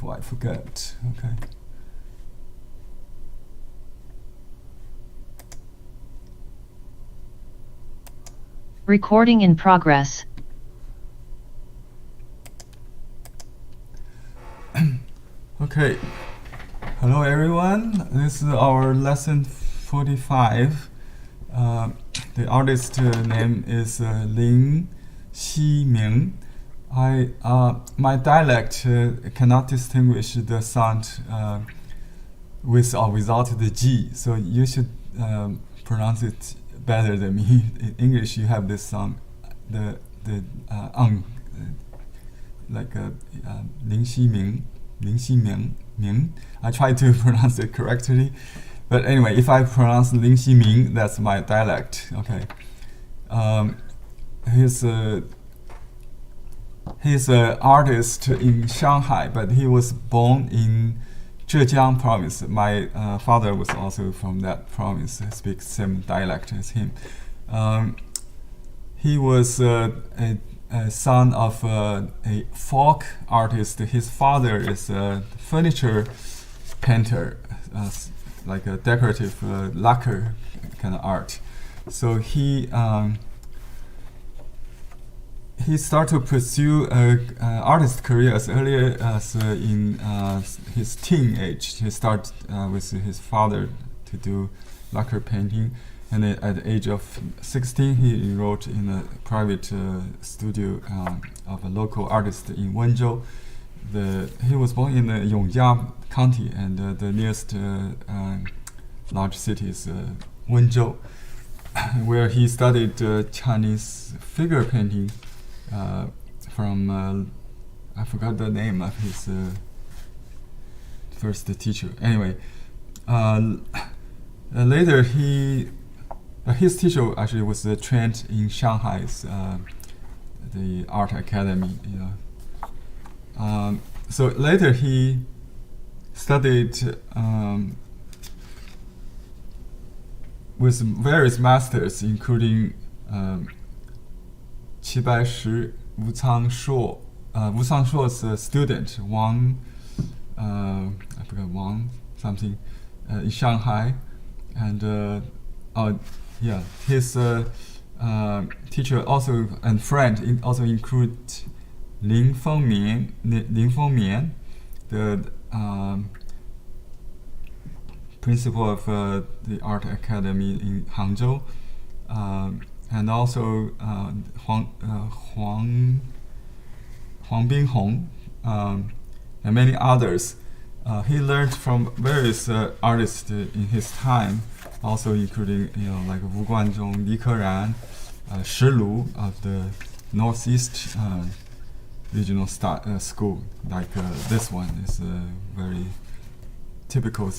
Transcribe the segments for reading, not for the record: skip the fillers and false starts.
before I forget. Okay. Recording in progress. Okay. Hello everyone. This is our lesson 45. The artist name is Ximing. My dialect cannot distinguish the sound with or without the G, so you should pronounce it better than me. In English, you have this sound, the like Lin Ximing. I try to pronounce it correctly, but anyway, if I pronounce Lin Ximing, that's my dialect. Okay. He's an artist in Shanghai, but he was born in Zhejiang province. My father was also from that province. He speaks same dialect as him. He was a son of a folk artist. His father is a furniture painter, like a decorative lacquer kind of art. So he started to pursue artist career as early as in his teen age. He started with his father to do lacquer painting, and at the age of 16, he enrolled in a private studio of a local artist in Wenzhou. He was born in Yongjia County, and the nearest large city is Wenzhou, where he studied Chinese figure painting from I forgot the name of his first teacher. Anyway, later his teacher actually was trained in Shanghai's the art academy. So later he studied with various masters, including Qi Baishi, Wu Cangshuo. Wu Cangshuo's student, Wang, I forgot Wang something, in Shanghai, and his teacher also and friend also include Lin Fengmian, the principal of the art academy in Hangzhou, and also Huang Binghong, and many others. He learned from various artists in his time, also including like Wu Guanzhong, Li Keran, Shi Lu of the Northeast regional school. Like this one is a very typical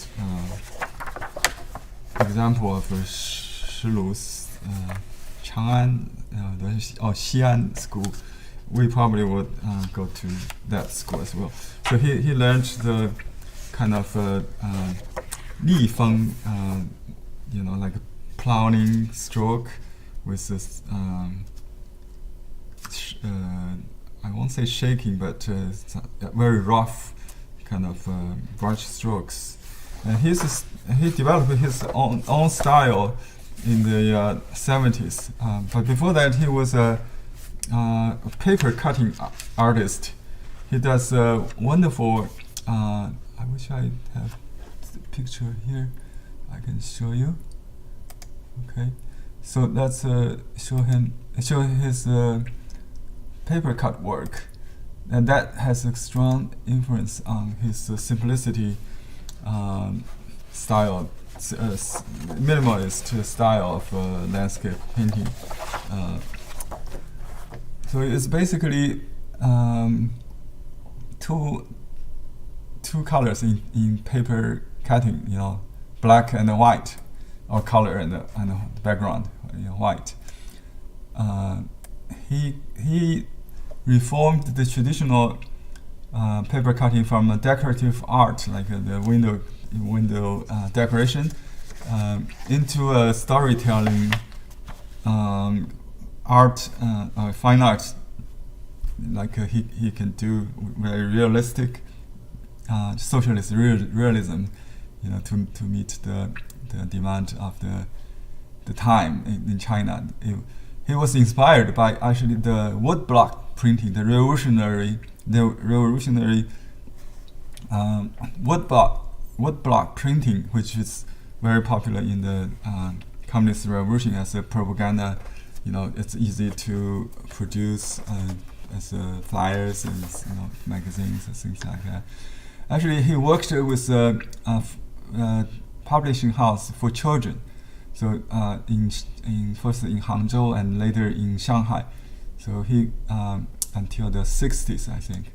example of Shi Lu's Chang'an, Xi'an school. We probably would go to that school as well. So he learned the kind of Li Feng, like a plowing stroke with this, I won't say shaking, but very rough kind of brush strokes. And he developed his own style in the 70s. But before that, he was a paper cutting artist. He does wonderful. I wish I have the picture here. I can show you. Okay, so let's show his paper cut work, and that has a strong influence on his simplicity style, minimalist style of landscape painting. So it's basically two colors in paper cutting, black and white, or color and the background, white. He reformed the traditional paper cutting from a decorative art, like the window decoration, into a storytelling art, fine art. Like he can do very realistic socialist realism, to meet the demand of the time in China. He was inspired by actually the woodblock printing, the revolutionary woodblock printing, which is very popular in the communist revolution as a propaganda. It's easy to produce as flyers and magazines and things like that. Actually, he worked with a publishing house for children. So first in Hangzhou and later in Shanghai. So he until the 60s, I think.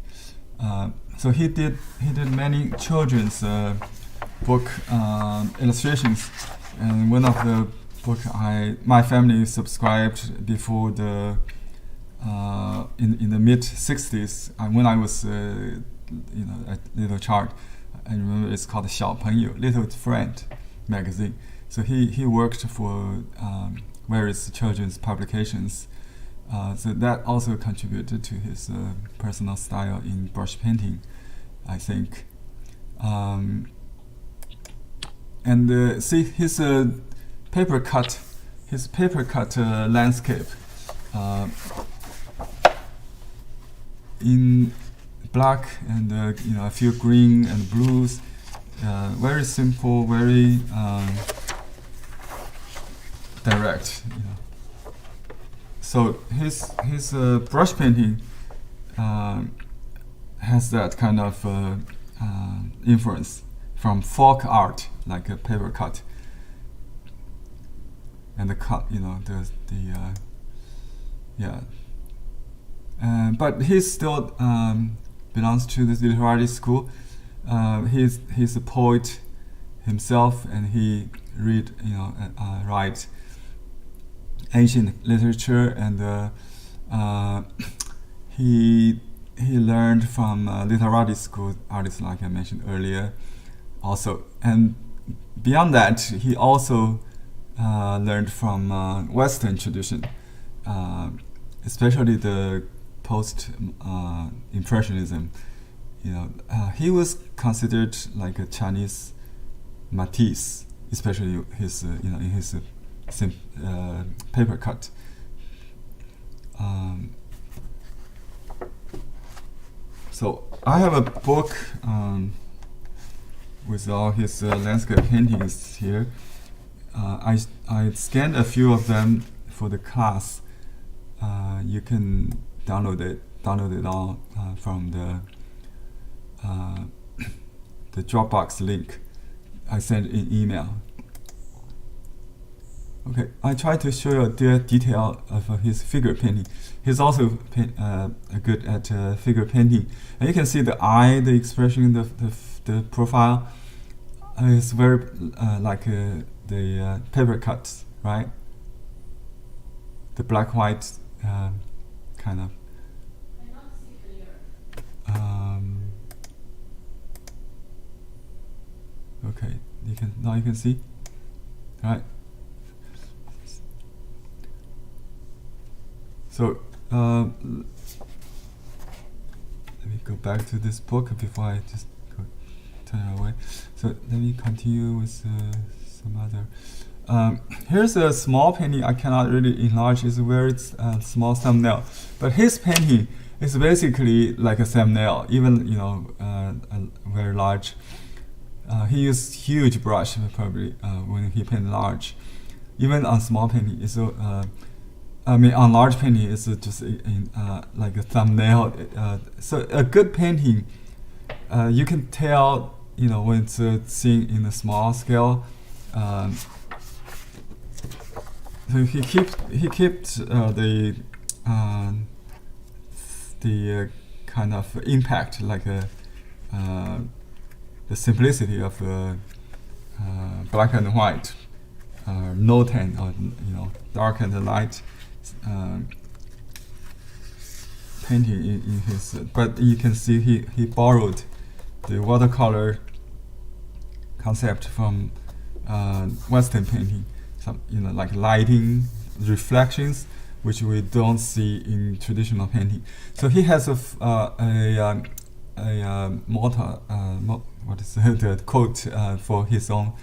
So he did many children's book illustrations, and one of the book my family subscribed before the in the mid 60s, when I was a little child. I remember it's called 小朋友, Little Friend magazine. So he worked for various children's publications. So that also contributed to his personal style in brush painting, I think. And see his paper cut landscape in black and a few green and blues. Very simple, very direct. So his brush painting has that kind of influence from folk art, like a paper cut, and the cut, but he still belongs to the literary school. He's a poet himself, and he write ancient literature, and he learned from literary school artists, like I mentioned earlier, also. And beyond that, he also learned from Western tradition, especially the post-impressionism. He was considered like a Chinese Matisse, especially his in his paper cut. So I have a book with all his landscape paintings here. I scanned a few of them for the class. You can download it all from the Dropbox link I sent in email. Okay, I try to show you the detail of his figure painting. He's also good at figure painting, and you can see the eye, the expression, the profile is very like the paper cuts, right? The black white kind of. I don't see clear. Okay, now you can see, right? So let me go back to this book before I just turn it away. So let me continue with some other. Here's a small painting I cannot really enlarge. It's a very small thumbnail, but his painting is basically like a thumbnail, even very large. He used huge brush probably when he painted large. Even on small painting, it's on large painting, it's just like a thumbnail. So a good painting, you can tell, when it's seen in a small scale. So he kept the kind of impact, like the simplicity of black and white, no tint, or dark and light painting in his. But you can see he borrowed the watercolor concept from Western painting. Some like lighting, reflections, which we don't see in traditional painting. So he has a motto, what is the quote for his own?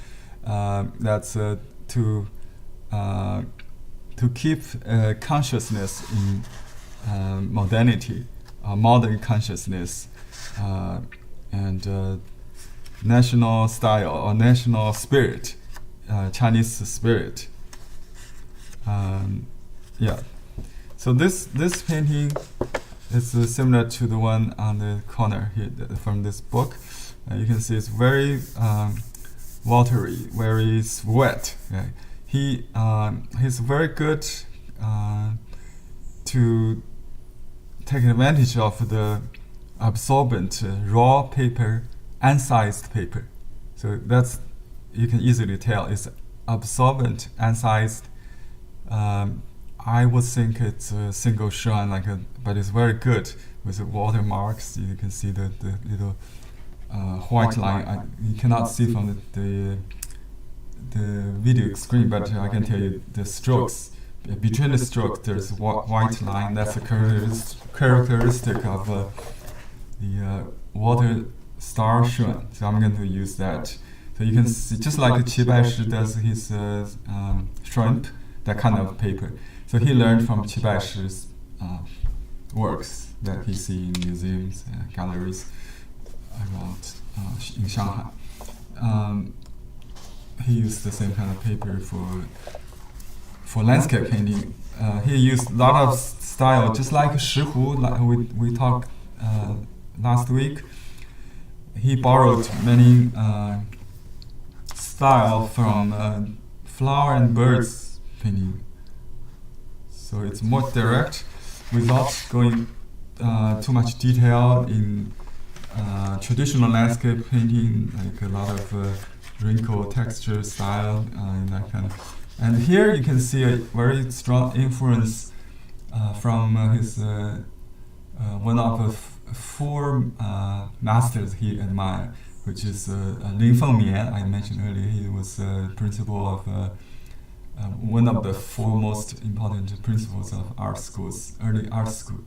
That's to keep consciousness in modernity, modern consciousness, and national style or national spirit, Chinese spirit. Yeah. So this painting is similar to the one on the corner here from this book. You can see it's very watery, very wet. Okay? He's very good to take advantage of the absorbent raw paper, unsized paper. So that's, you can easily tell it's absorbent, unsized. I would think it's a single shine, but it's very good with the watermarks. You can see the little white line. You cannot see from the video screen, but I can tell you the strokes. Between the strokes, there's white line. That's a characteristic of the water star shun. So I'm going to use that. So you can see, just like Qi Baishi does his shrimp, that kind of paper. So he learned from Qi Baishi's works that he see in museums and galleries around in Shanghai. He used the same kind of paper for landscape painting. He used a lot of style, just like Shihu, like we talked last week. He borrowed many style from flower and birds painting. So it's more direct, without going too much detail in traditional landscape painting, like a lot of wrinkle texture style and that kind of. And here you can see a very strong influence from his one of the four masters he admired, which is Lin Fengmian. I mentioned earlier, he was principal of one of the four most important principles of art schools, early art school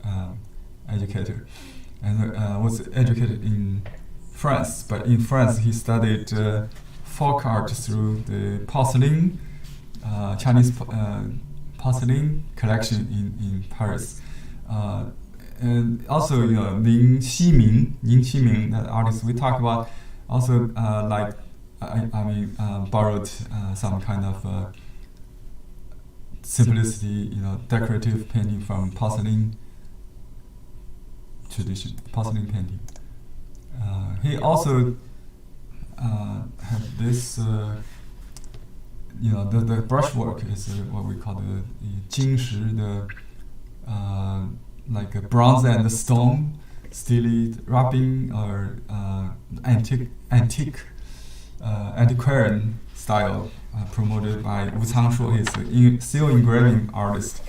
educator, and was educated in France. But in France, he studied folk art through the porcelain, Chinese porcelain collection in Paris. And also, Ximing, that artist we talked about, also borrowed some kind of simplicity, decorative painting from porcelain tradition, porcelain painting. He also had this, the brushwork is what we call the Jingshi, like a bronze and stone, steely rubbing or antiquarian style, promoted by Wu Cangshuo. He's a seal engraving artist,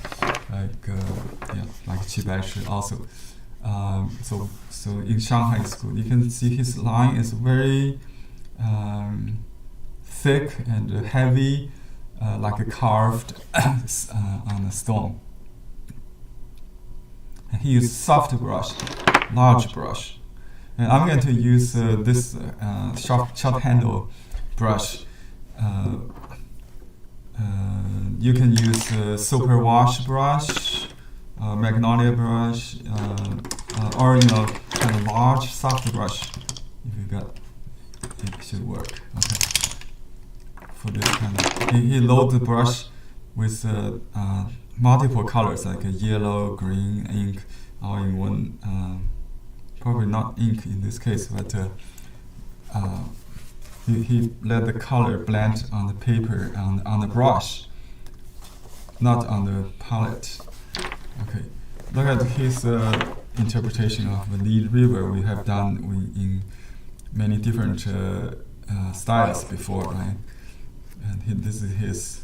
like Qi Baishi also. So in Shanghai school, you can see his line is very thick and heavy, like a carved on a stone. And he used soft brush, large brush. And I'm going to use this short handle brush. You can use super wash brush, magnolia brush, or kind of large soft brush. If you got, it should work. Okay. For this kind of, he loads the brush with multiple colors, like a yellow, green, ink, all in one. Probably not ink in this case, but he let the color blend on the paper and on the brush, not on the palette. Okay, look at his interpretation of the Lead River. We have done in many different styles before, right? And this is his,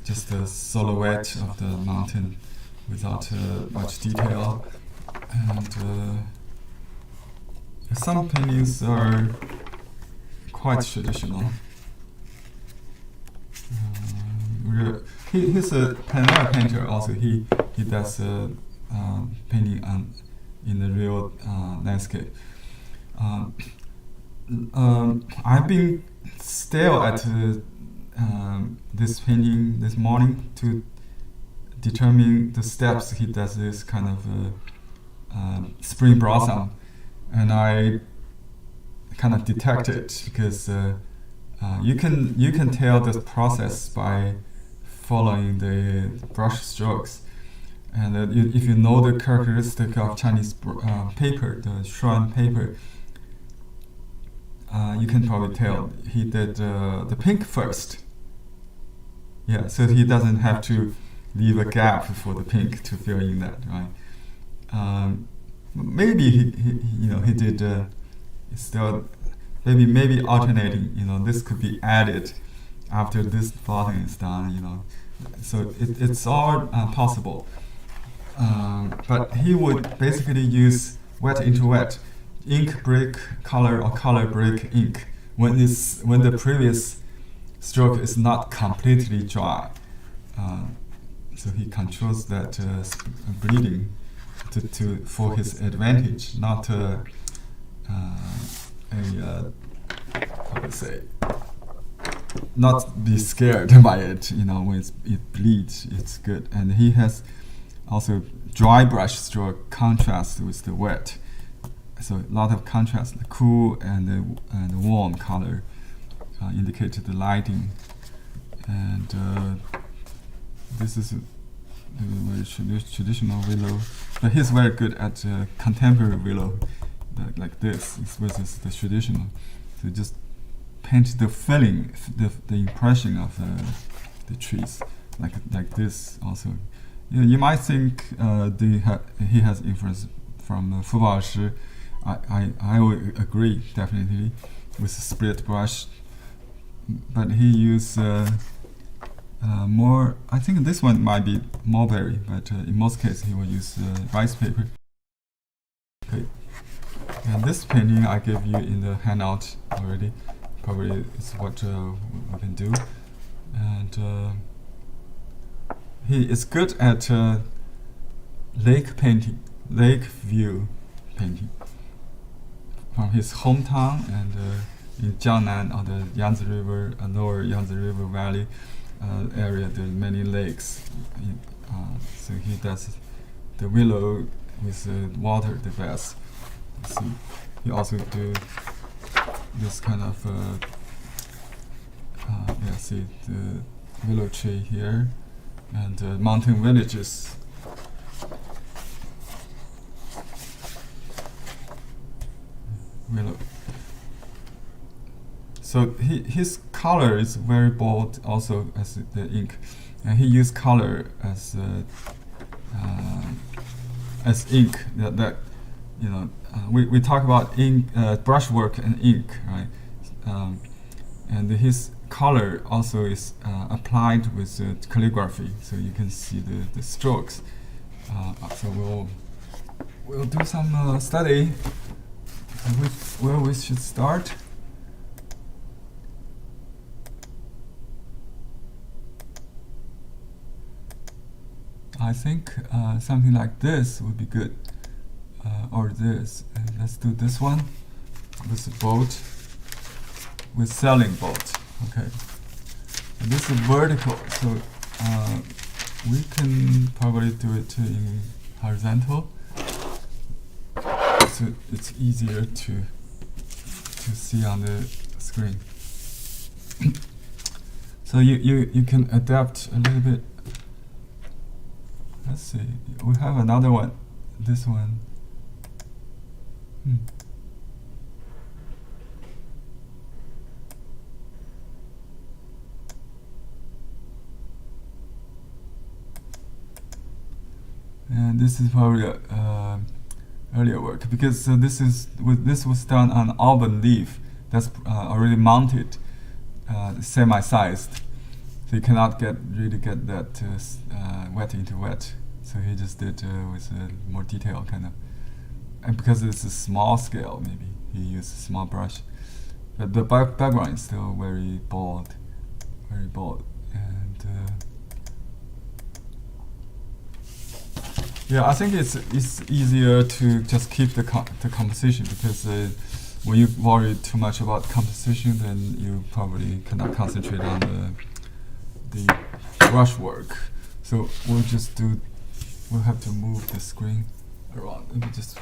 just a silhouette of the mountain without much detail. And some paintings are quite traditional. He's a pen painter also. He does painting on in the real landscape. I've been still at this painting this morning to determine the steps he does this kind of spring blossom, and I kind of detect it because you can tell this process by following the brush strokes, and if you know the characteristic of Chinese paper, the shrine paper, you can probably tell he did the pink first. Yeah, so he doesn't have to leave a gap for the pink to fill in that, right? Maybe he did still maybe alternating. This could be added after this bottom is done. So it's all possible. But he would basically use wet into wet, ink break color or color break ink when the previous stroke is not completely dry. So he controls that bleeding for his advantage, not how to say, not be scared by it. When it bleeds, it's good. And he has also dry brush stroke contrast with the wet, so a lot of contrast, the cool and the warm color indicate the lighting. And this is a very traditional willow, but he's very good at contemporary willow, like this versus the traditional. So just paint the feeling, the impression of the trees, like this also. You might think he has influence from Fu Bao Shi. I would agree definitely with split brush, but he used more. I think this one might be mulberry, but in most cases he will use rice paper. Okay, and this painting I gave you in the handout already. Probably it's what we can do, and he is good at lake painting, lake view painting from his hometown, and in Jiangnan or the Yangtze River, lower Yangtze River Valley area, there are many lakes. So he does the willow with water the best. See, he also do this kind of see the willow tree here, and mountain villages. Willow. So his color is very bold, also as the ink, and he used color as ink. We talk about ink, brushwork and ink, right? And his color also is applied with calligraphy, so you can see the strokes. So we'll do some study. Where we should start? I think something like this would be good, or this. Let's do this one with a boat, with sailing boat. Okay, and this is vertical, so we can probably do it in horizontal. So it's easier to see on the screen. So you can adapt a little bit. Let's see. We have another one. This one. And this is probably earlier work, because this was done on alban leaf that's already mounted, semi-sized. So you cannot really get that wet into wet. So he just did with a more detail kind of, and because it's a small scale, maybe he used a small brush. But the background is still very bold, and Yeah, I think it's easier to just keep the composition, because when you worry too much about composition, then you probably cannot concentrate on the brush work. So we'll have to move the screen around. Let me just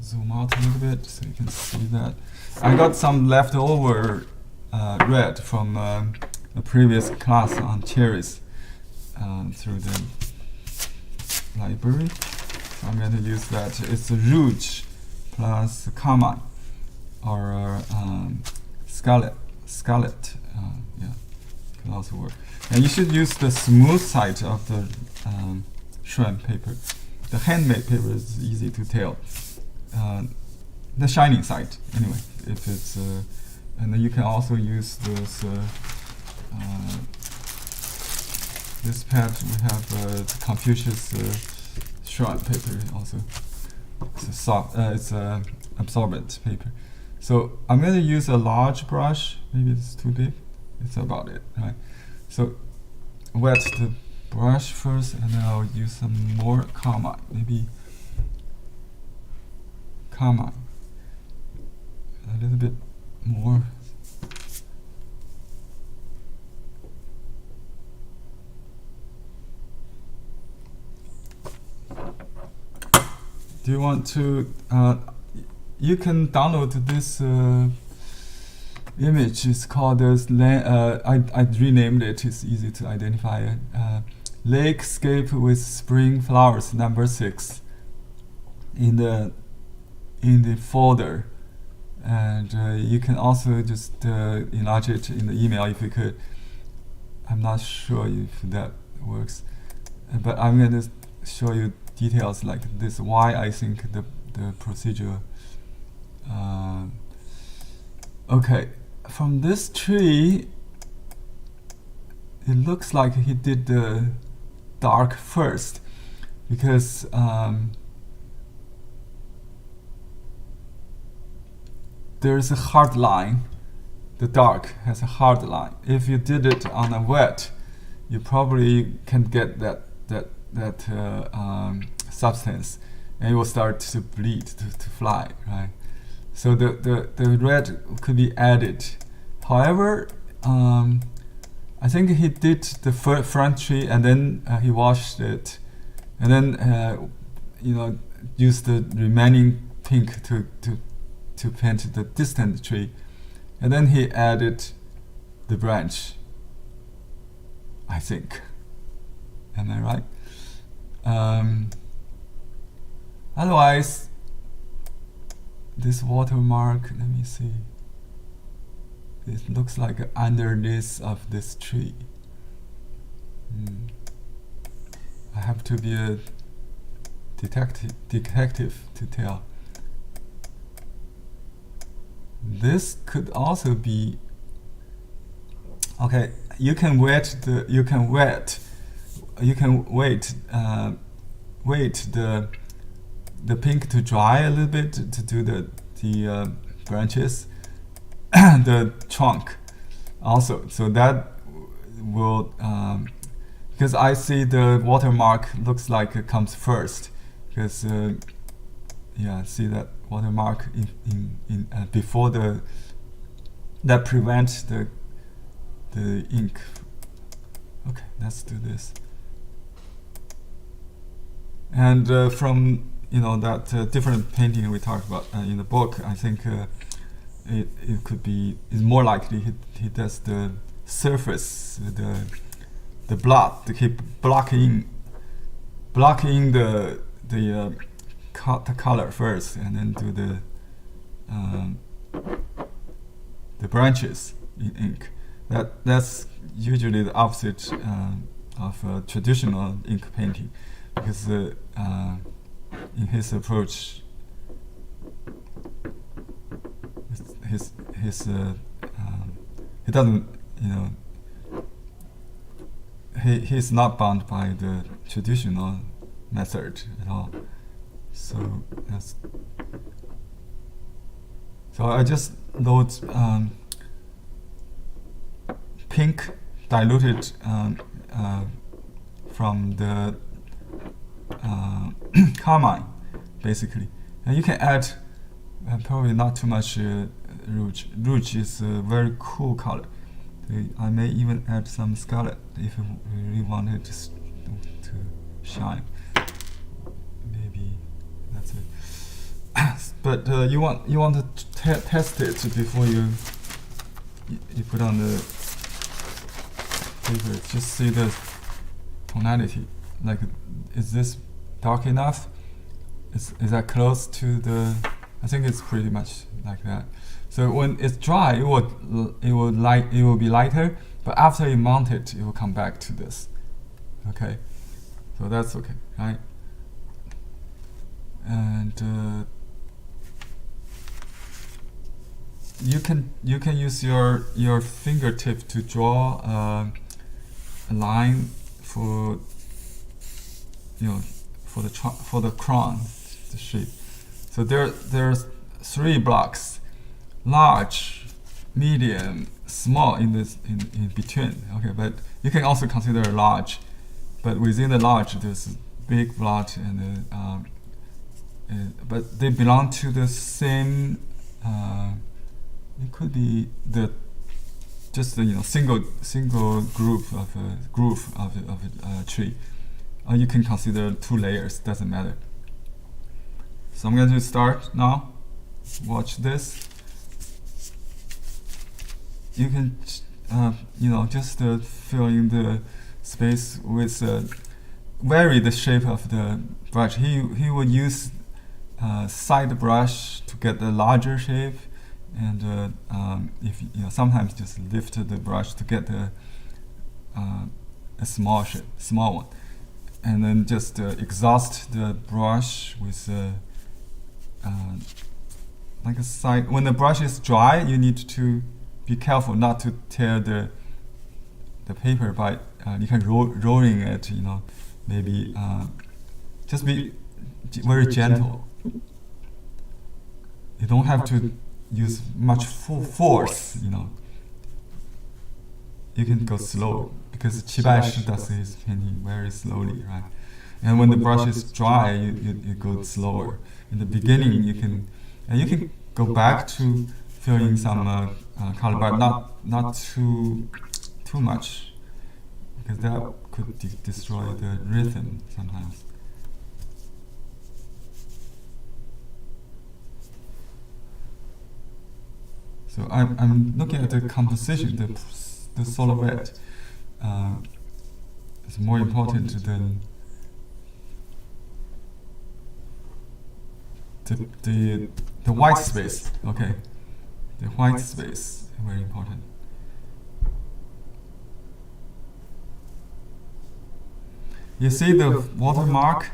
zoom out a little bit so you can see that. I got some leftover red from a previous class on cherries through the library. So I'm going to use that. It's rouge plus carmine or scarlet. Yeah, can also work. And you should use the smooth side of the shrimp paper. The handmade paper is easy to tell. The shining side, anyway. If it's and then you can also use this pad. We have the Confucius shrimp paper also. It's a soft, it's a absorbent paper. So I'm going to use a large brush. Maybe it's too big. It's about it, right? So wet the brush first, and then I'll use some more carmine. Maybe carmine. A little bit more. Do you want to? You can download this image. It's called I renamed it. It's easy to identify. Lakescape with Spring Flowers, number 6. In the folder, and you can also just enlarge it in the email if you could. I'm not sure if that works, but I'm going to show you details like this. Why I think the procedure. Okay, from this tree, it looks like he did the dark first, because there's a hard line. The dark has a hard line. If you did it on a wet, you probably can get that substance, and it will start to bleed, to fly, right? So the red could be added. However, I think he did the front tree, and then he washed it, and then used the remaining pink to paint the distant tree, and then he added the branch, I think. Am I right? Otherwise, this watermark, let me see. It looks like underneath of this tree. I have to be a detective to tell. This could also be okay. You can wait the pink to dry a little bit to do the branches, the trunk also. So that will because I see the watermark looks like it comes first, because yeah, see that watermark in before that prevents the ink. Okay, let's do this. And from that different painting we talked about in the book, I think it could be, is more likely he does the surface, the blot, to keep blocking the color first, and then do the branches in ink. That's usually the opposite of traditional ink painting, because in his approach, he doesn't, he's not bound by the traditional method at all. So I just load pink diluted from the carmine, basically. And you can add probably not too much rouge. Rouge is a very cool color. I may even add some scarlet if you really want it to shine. Maybe that's it. But you want to test it before you put on the paper. Just see the tonality. Like, is this dark enough? Is that close to the? I think it's pretty much like that. So when it's dry, it will be lighter. But after you mount it, it will come back to this. Okay, so that's okay, right? And you can use your fingertip to draw a line for for the crown, the shape. So there's 3 blocks: large, medium, small in between. Okay, but you can also consider large. But within the large, there's a big block, and but they belong to the same. It could be just the single groove of a tree. Or you can consider 2 layers. Doesn't matter. So I'm going to start now. Watch this. You can just fill in the space with vary the shape of the brush. He would use side brush to get the larger shape, and if sometimes just lift the brush to get a small shape, small one, and then just exhaust the brush with like a side. When the brush is dry, you need to be careful not to tear the paper by you can rolling it. Maybe just be very gentle. You don't have to use much full force. You can go slow because Qibai does his painting very slowly, right? And when the brush is dry, you go slower. In the beginning, you can go back to fill in some color, but not too much, because that could destroy the rhythm sometimes. So I'm looking at the composition, the silhouette. It's more important than the white space. Okay, the white space is very important. You see the watermark.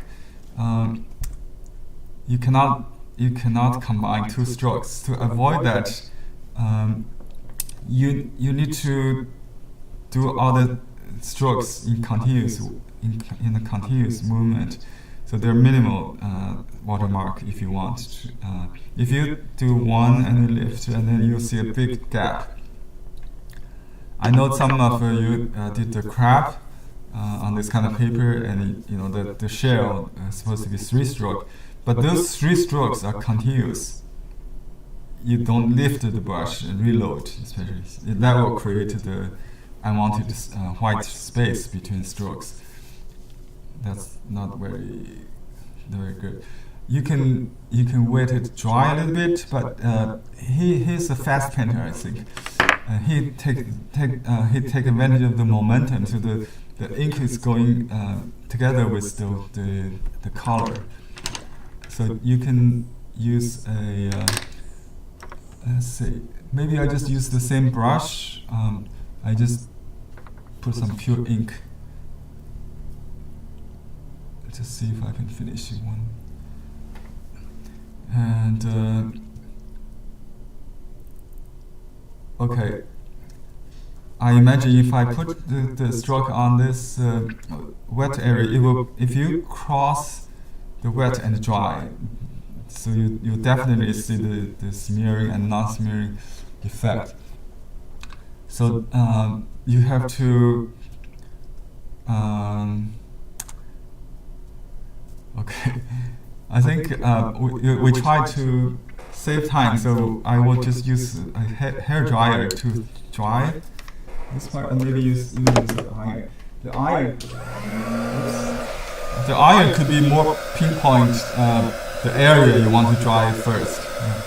You cannot combine 2 strokes. To avoid that, you need to do all the strokes in a continuous movement. So they're minimal watermark if you want. If you do one and you lift, and then you'll see a big gap. I know some of you did the crab on this kind of paper, and the shell is supposed to be 3-stroke, but those 3 strokes are continuous. You don't lift the brush and reload, especially. That will create the unwanted white space between strokes. That's not very good. You can wait it dry a little bit, but he's a fast painter, I think. He take advantage of the momentum, so the ink is going together with the color. So you can use a let's see. Maybe I just use the same brush. I just put some pure ink. Just see if I can finish one. And okay. I imagine if I put the stroke on this wet area, it will. If you cross the wet and dry, so you definitely see the smearing and non-smearing effect. So you have to Okay. I think we try to save time, so I will just use a hair dryer to dry this part, and maybe use the iron. The iron could be more pinpoint the area you want to dry first. Yeah.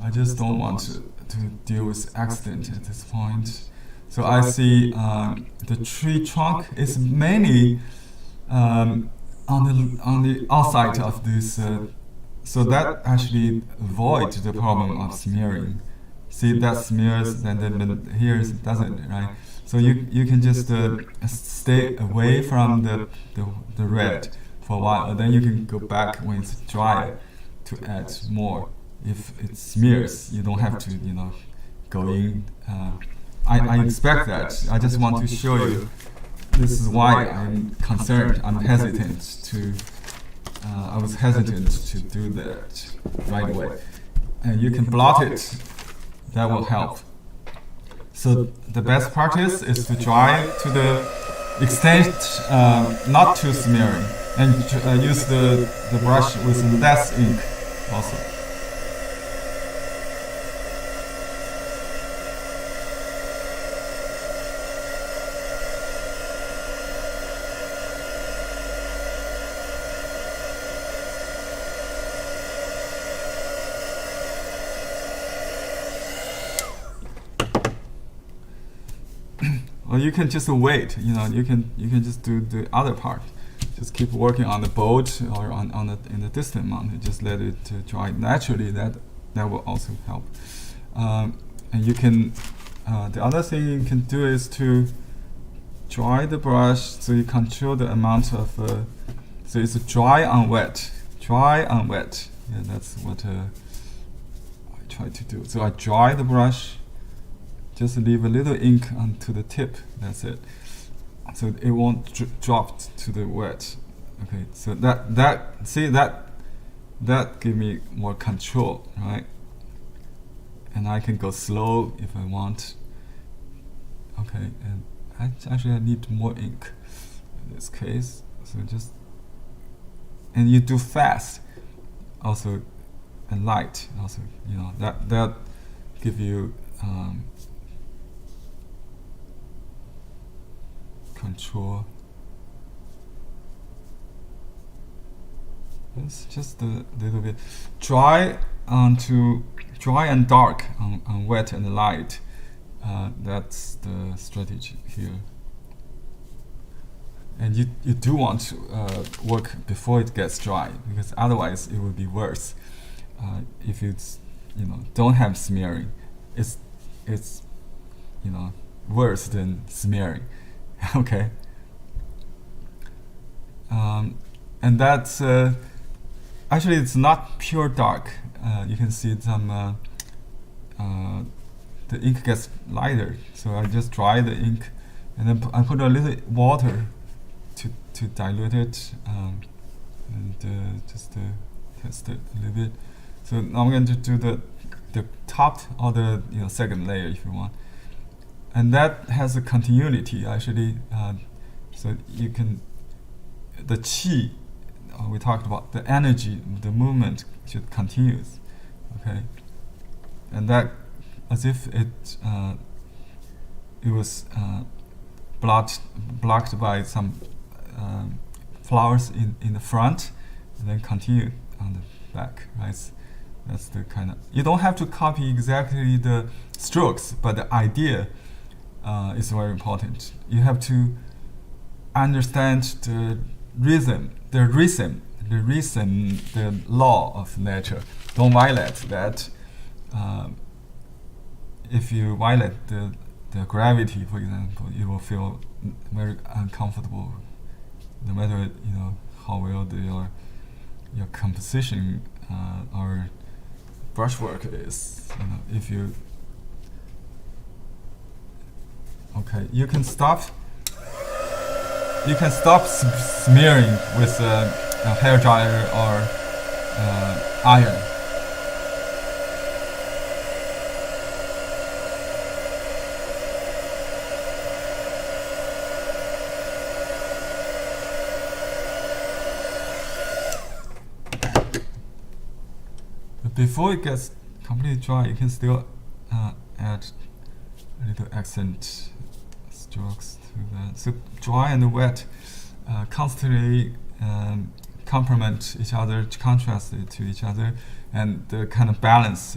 I just don't want to deal with accident at this point. So I see the tree trunk is mainly on the outside of this, so that actually avoids the problem of smearing. See, that smears, then here it doesn't, right? So you can just stay away from the red for a while, and then you can go back when it's dry to add more. If it smears, you don't have to, go in. I expect that. I just want to show you. This is why I'm concerned. I'm hesitant to. I was hesitant to do that right away. And you can blot it. That will help. So the best practice is to dry to the extent not too smearing, and use the brush with less ink also. Or you can just wait. You can just do the other part. Just keep working on the boat or in the distant mountain. Just let it dry naturally. That will also help. And you can. The other thing you can do is to dry the brush so you control the amount of. So it's dry on wet. Dry on wet. Yeah, that's what I try to do. So I dry the brush. Just leave a little ink onto the tip. That's it. So it won't drop to the wet. Okay. So that give me more control, right? And I can go slow if I want. Okay. And I need more ink in this case. So and you do fast, also, and light also. That give you. Control. It's just a little bit dry and dark on wet and light. That's the strategy here. And you do want to work before it gets dry, because otherwise it will be worse. If it's don't have smearing, it's worse than smearing. Okay. And that's actually it's not pure dark. You can see some the ink gets lighter. So I just dry the ink, and then I put a little water to dilute it, and just test it a little bit. So now I'm going to do the top or the second layer if you want. And that has a continuity actually, so you can, the qi, we talked about the energy, the movement should continue, okay? And that, as if it was blocked by some flowers in the front, and then continue on the back, right? That's the kind of, you don't have to copy exactly the strokes, but the idea is very important. You have to understand the rhythm, the law of nature. Don't violate that. If you violate the gravity, for example, you will feel very uncomfortable. No matter how well your composition or brushwork is. If you you can stop. You can stop smearing with a hair dryer or iron. before it gets completely dry, you can still add a little accent strokes to that. So dry and wet constantly complement each other, contrast to each other, and the kind of balance.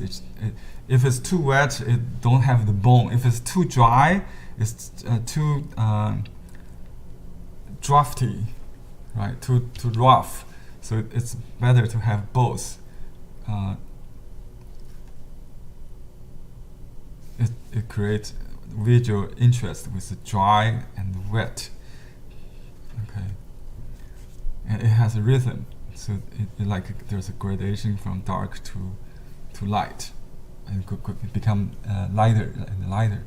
If it's too wet, it don't have the bone. If it's too dry, it's too drafty, right? Too rough. So it's better to have both. It creates visual interest with the dry and the wet. Okay, and it has a rhythm, so it like there's a gradation from dark to light, and could become lighter and lighter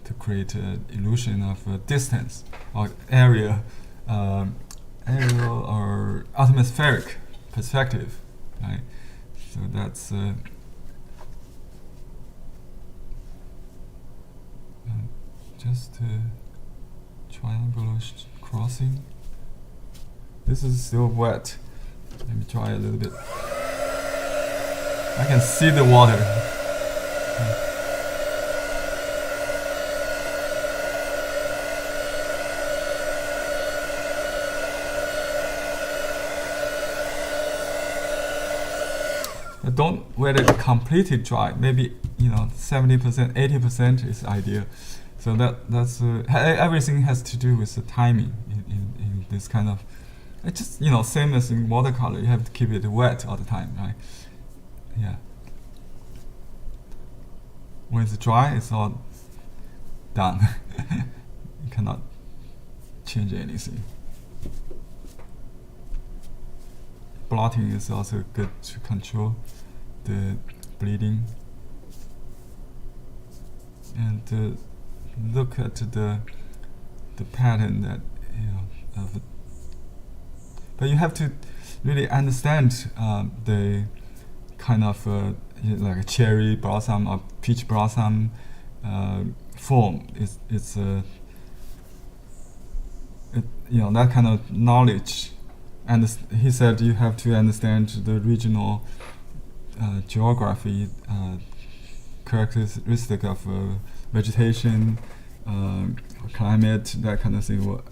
to create an illusion of distance or area, aerial or atmospheric perspective, right? So that's just triangular crossing. This is still wet. Let me try a little bit. I can see the water. But don't let it completely dry. Maybe 70%, 80% is ideal. So that's everything has to do with the timing in this kind of. It's just same as in watercolor. You have to keep it wet all the time, right? Yeah. When it's dry, it's all done. You cannot change anything. Blotting is also good to control the bleeding. And look at the pattern that of. But you have to really understand the kind of like a cherry blossom or peach blossom form. It's that kind of knowledge. And he said you have to understand the regional geography, characteristic of vegetation, climate, that kind of thing will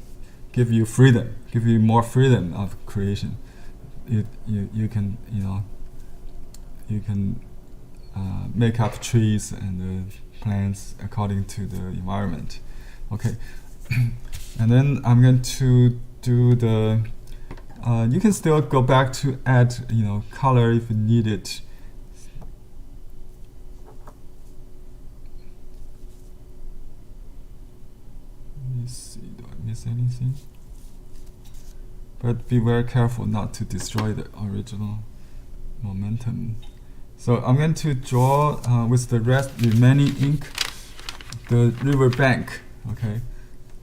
give you freedom, give you more freedom of creation. You can make up trees and plants according to the environment. Okay, and then I'm going to do the. You can still go back to add color if you need it. Let me see, do I miss anything? But be very careful not to destroy the original momentum. So I'm going to draw with the remaining ink the river bank. Okay,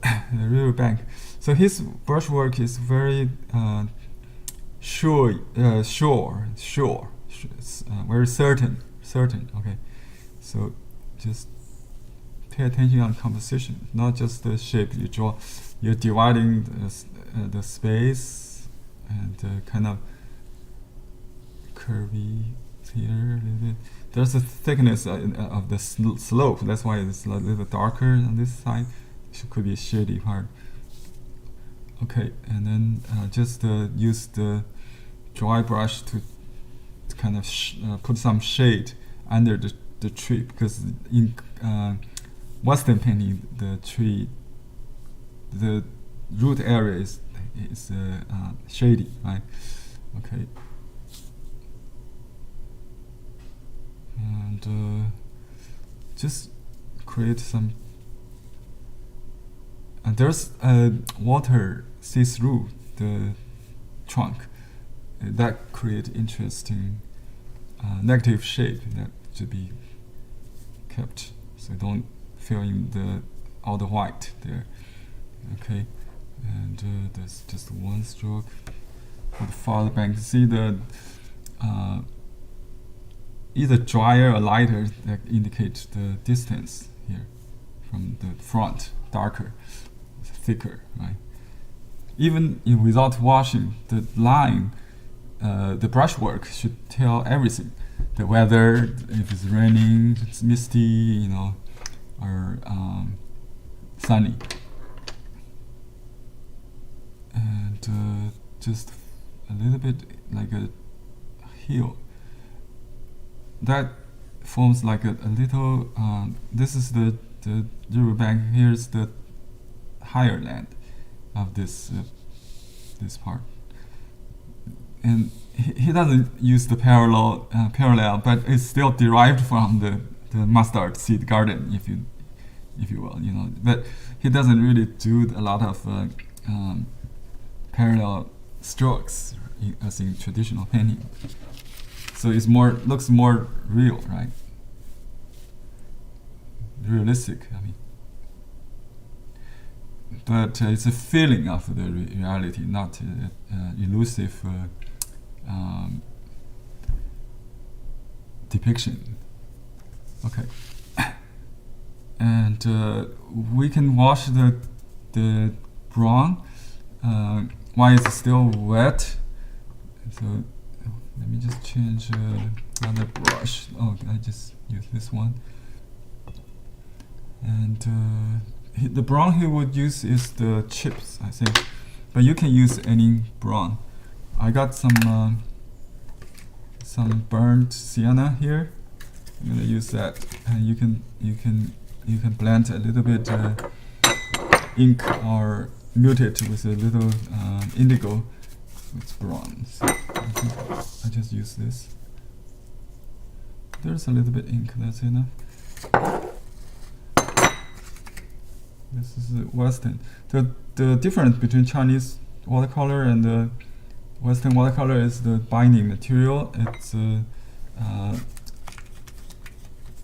the river bank. So his brushwork is very sure, very certain. Okay, so just pay attention on composition, not just the shape you draw. You're dividing the space and kind of curvy here a little bit. There's a thickness of the slope. That's why it's a little darker on this side. It could be a shady part. Okay, and then just use the dry brush to kind of put some shade under the tree, because in Western painting, the root area is shady, right? Okay, and just create some. And there's water sees through the trunk. That create interesting negative shape that should be kept. So don't fill in all the white there. Okay, and there's just one stroke for the farther bank. See the either drier or lighter that indicate the distance here from the front, darker, thicker, right? Even without washing, the line, the brushwork should tell everything. the weather, if it's raining, it's misty, you know, or sunny. And just a little bit like a hill. That forms like a little, this is the riverbank, here's the higher land of this part. And he doesn't use the parallel, but it's still derived from the mustard seed garden, if you will, you know. But he doesn't really do a lot of parallel strokes as in traditional painting. So it's looks more real, right? Realistic, I mean. But it's a feeling of the reality, not elusive depiction. Okay. And we can wash the brown while it's still wet. So let me just change another brush. Oh, I just use this one. And the brown he would use is the chips, I think. But you can use any brown. I got some burnt sienna here. I'm gonna use that, and you can blend a little bit ink or mute it with a little indigo. It's brown. So I just use this. There's a little bit ink. That's enough. This is Western. The difference between Chinese watercolor and the Western watercolor is the binding material. It's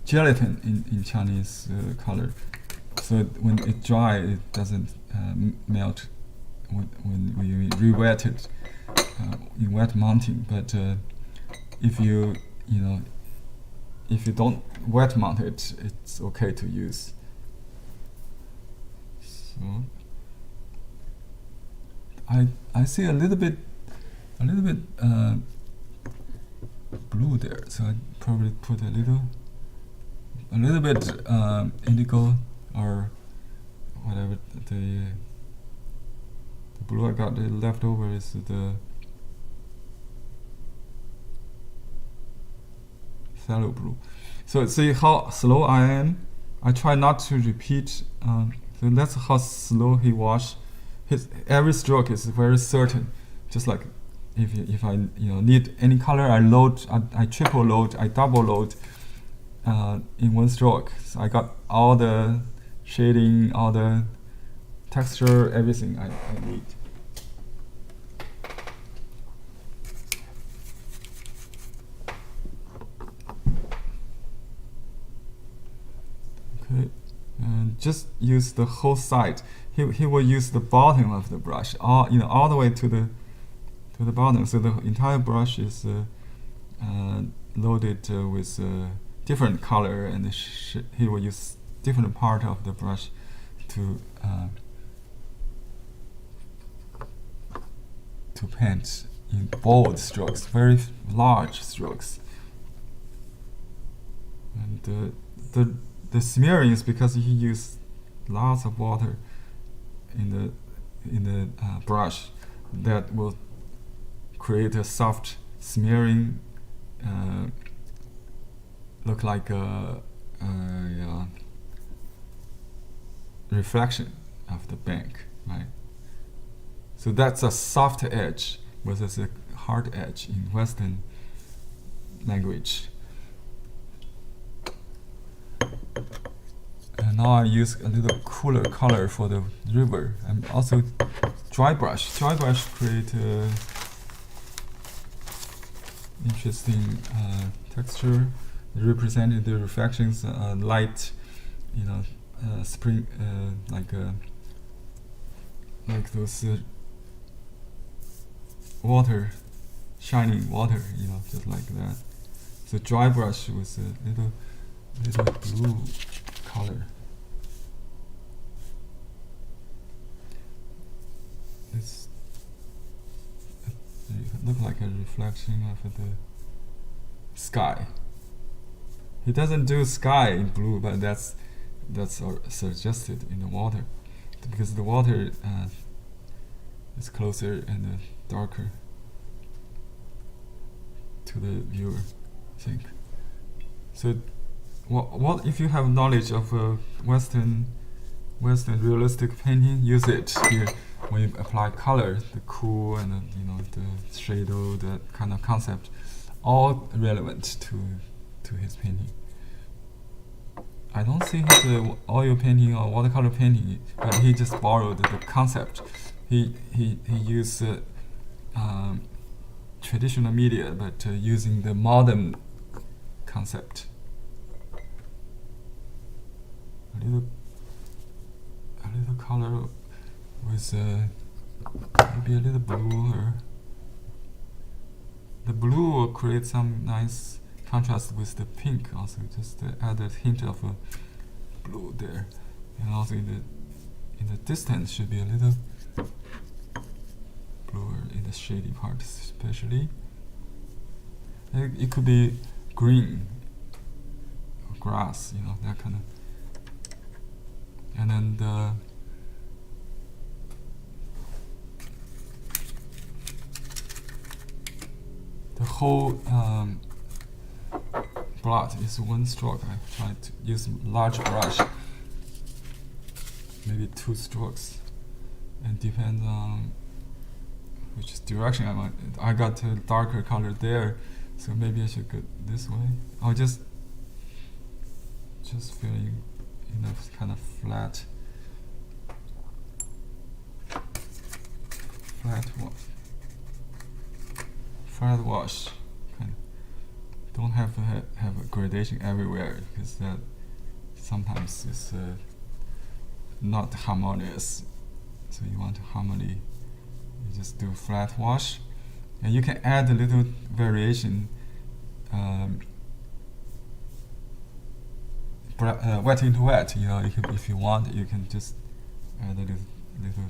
gelatin in Chinese color. So when it dries, it doesn't melt when you re-wet it in wet mounting. But if you don't wet mount it, it's okay to use. So I see a little bit blue there, so I probably put a little bit indigo or whatever. The blue I got left over is the phthalo blue. So see how slow I am. I try not to repeat. So that's how slow he wash. Every stroke is very certain. Just like if I need any color, I triple load, I double load in one stroke. So I got all the shading, all the texture, everything I need. Okay. And just use the whole side. He will use the bottom of the brush, all the way to the bottom. So the entire brush is loaded with different color, and he will use different part of the brush to paint in bold strokes, very large strokes. And the smearing is because he used lots of water in the brush that will create a soft smearing, look like a reflection of the bank, right? So that's a soft edge versus a hard edge in Western language. And now I use a little cooler color for the river. And also dry brush. Dry brush create interesting texture, representing the reflections, light, spring, like those water, shining water, just like that. So dry brush with a little blue color. It look like a reflection of the sky. He doesn't do sky in blue, but that's suggested in the water, because the water is closer and darker to the viewer, I think. So, what if you have knowledge of Western realistic painting? Use it here when you apply color, the cool and the shadow, that kind of concept, all relevant to his painting. I don't see his oil painting or watercolor painting, but he just borrowed the concept. He used traditional media, but using the modern concept. A little color with maybe a little blue, or the blue will create some nice contrast with the pink. Also, just add a hint of blue there, and also in the distance should be a little bluer in the shady part, especially. It could be green, or grass, that kind of. And then the whole blot is one stroke. I tried to use large brush, maybe 2 strokes, and depends on which direction I want. I got a darker color there, so maybe I should go this way. I'll just feeling enough kind of flat wash, kind of. Don't have to have a gradation everywhere, because that sometimes is not harmonious. So you want harmony, you just do flat wash, and you can add a little variation. Wet into wet, if you want, you can just add a little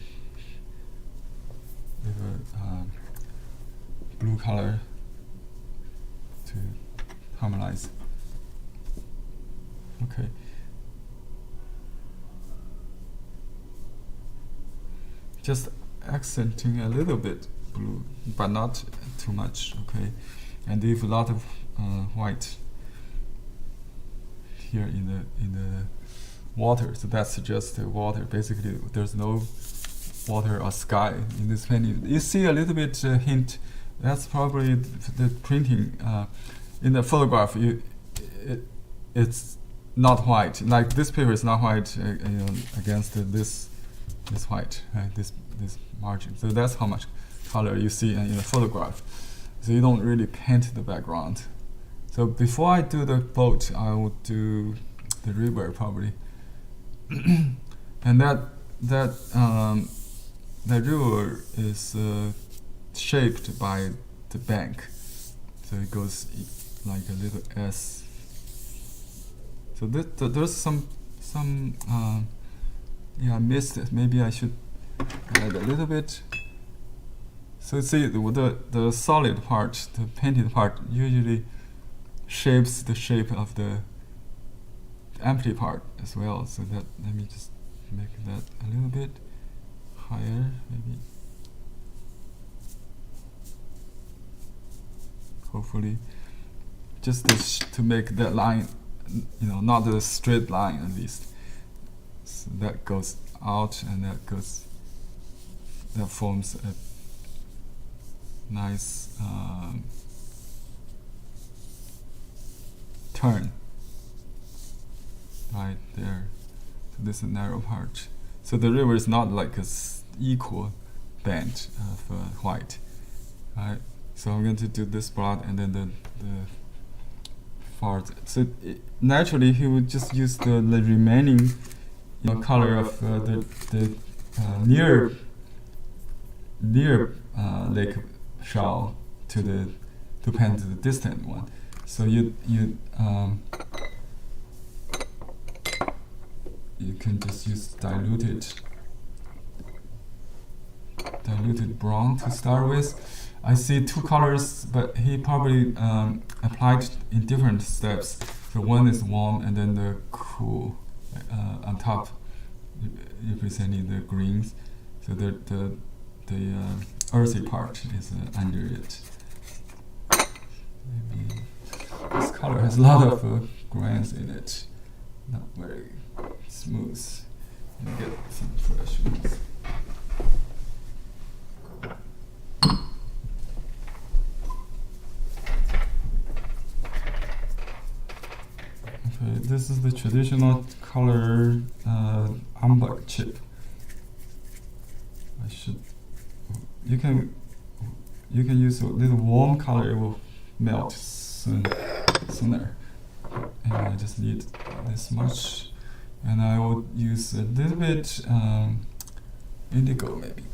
blue color to harmonize. Okay. Just accenting a little bit blue, but not too much. Okay, and leave a lot of white here in the water. So that suggests the water. Basically, there's no water or sky in this painting. You see a little bit hint. That's probably the printing. In the photograph, it's not white. Like this paper is not white against this white, right? This margin. So that's how much color you see in the photograph. So you don't really paint the background. So before I do the boat, I will do the river probably, and that river is shaped by the bank, so it goes like a little S. So there's some I missed it. Maybe I should add a little bit. So see, the solid part, the painted part, usually shapes the shape of the empty part as well. So that, let me just make that a little bit higher, maybe. Hopefully, just to make that line, not a straight line at least. So that goes out, and that forms a nice turn right there. So this is a narrow part. So the river is not like a equal band of white, right? So I'm going to do this part, and then the part. So naturally, he would just use the remaining color of the near lake shell to paint the distant one. So you can just use diluted brown to start with, I see two colors, but he probably applied in different steps. So one is warm, and then the cool on top, representing the greens. So the earthy part is under it. Maybe this color has a lot of grains in it, not very smooth. Let me get some fresh ones. Okay, this is the traditional color umber chip. You can use a little warm color, it will melt sooner. And I just need this much. And I will use a little bit indigo maybe.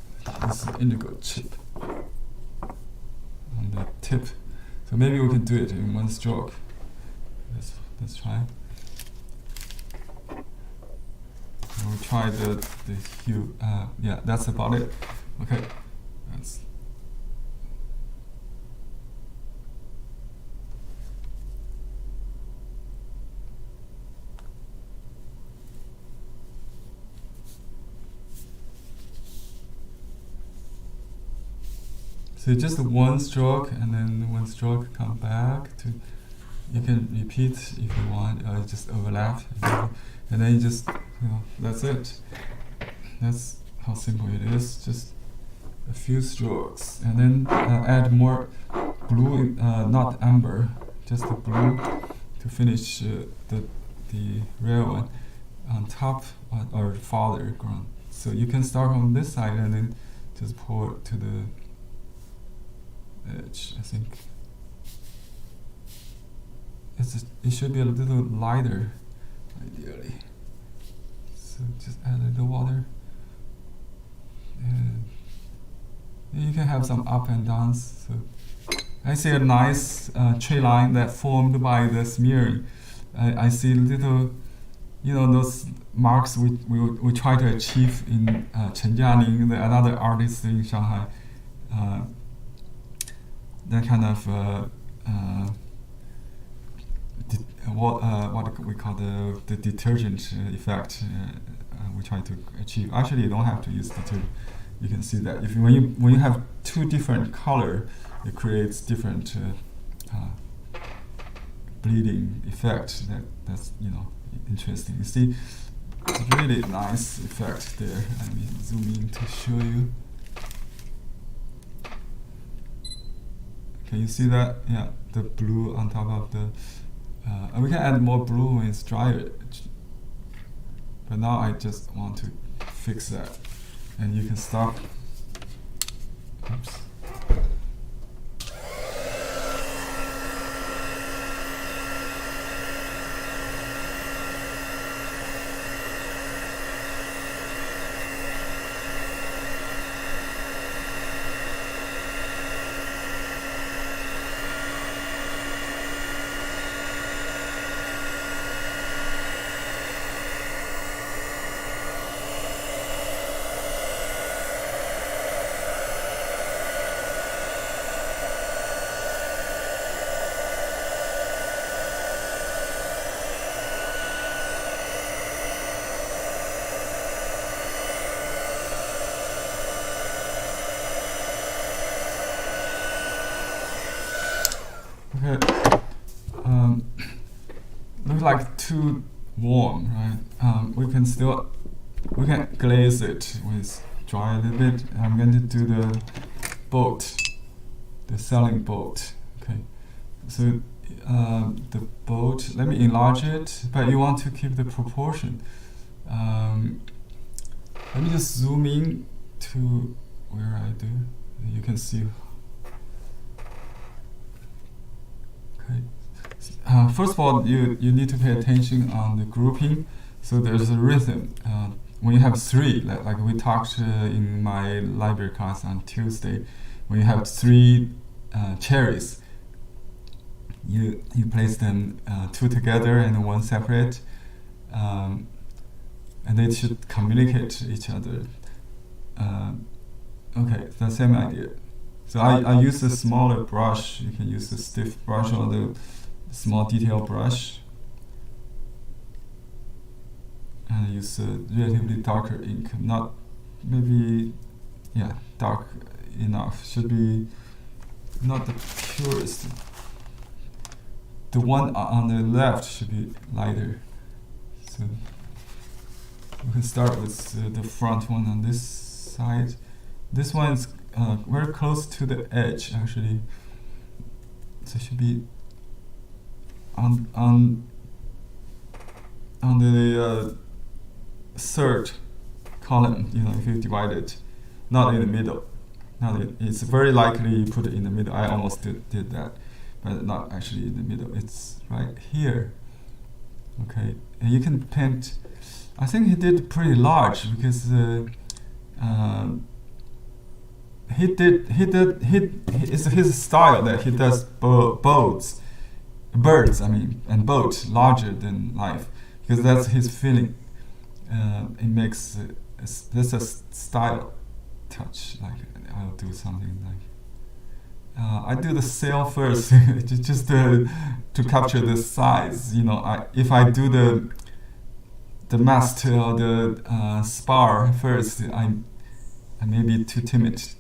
This is indigo chip on the tip. So maybe we can do it in one stroke. Let's try. We'll try the hue. Yeah, that's about it. Okay. That's so just one stroke, and then one stroke come back to. You can repeat if you want, or just overlap, and then you just, that's it. That's how simple it is. Just a few strokes, and then add more blue, not amber, just the blue to finish the real one on top or farther ground. So you can start on this side and then just pour it to the edge. I think it should be a little lighter, ideally. So just add a little water, and you can have some up and downs. So I see a nice tree line that formed by the smearing. I see little, those marks we try to achieve in Chen Jianing, another artist in Shanghai. That kind of what we call the detergent effect we try to achieve. Actually, you don't have to use detergent. You can see that when you have two different color, it creates different bleeding effect. That's interesting. You see, it's really nice effect there. Let me zoom in to show you. Can you see that? Yeah, the blue on top of the. And we can add more blue when it's drier. But now I just want to fix that. And you can stop. Oops. Okay. Looks like too warm, right? We can glaze it with dry a little bit. I'm going to do the boat, the sailing boat. Okay. So the boat, let me enlarge it, but you want to keep the proportion. Let me just zoom in to where I do. You can see. Okay. First of all, you need to pay attention on the grouping. So there's a rhythm. When you have three, like we talked in my library class on Tuesday, when you have three cherries, you place them two together and one separate, and they should communicate to each other. Okay, the same idea. So I use a smaller brush. You can use a stiff brush or the small detail brush. And I use a relatively darker ink, not maybe, yeah, dark enough. Should be not the purest. The one on the left should be lighter. So we can start with the front one on this side. This one is very close to the edge, actually. So it should be on the third column. You know, if you divide it, not in the middle. It's very likely you put it in the middle. I almost did that, but not actually in the middle. It's right here. Okay, and you can paint. I think he did pretty large because it's his style that he does birds. I mean, and boat larger than life because that's his feeling. It makes there's a style touch. Like I'll do something like. I do the sail first, just to capture the size. You know, if I do the mast or the spar first, I may be too timid.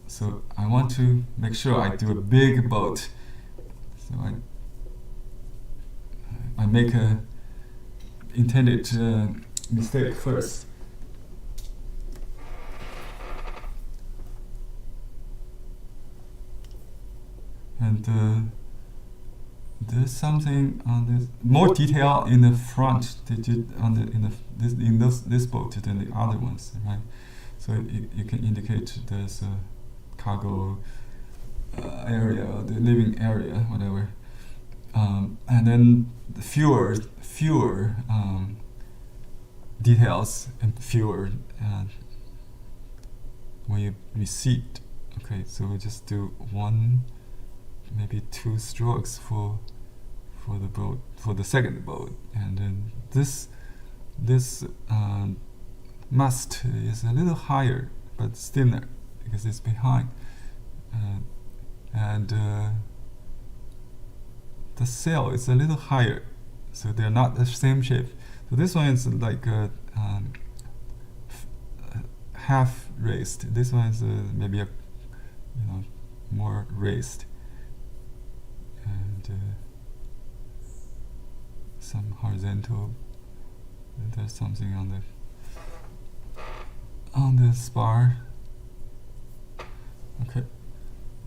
So I want to make sure I do a big boat. So I make a intended mistake first. And there's something on this more detail in the front in this boat than the other ones, right? So you can indicate there's a cargo area or the living area, whatever. And then fewer details and fewer when you recede. Okay, so we just do one, maybe two strokes for the boat, for the second boat, and then this mast is a little higher but thinner because it's behind, and the sail is a little higher, so they're not the same shape. So this one is like half raised. This one is maybe more raised, and some horizontal. There's something on the spar. Okay,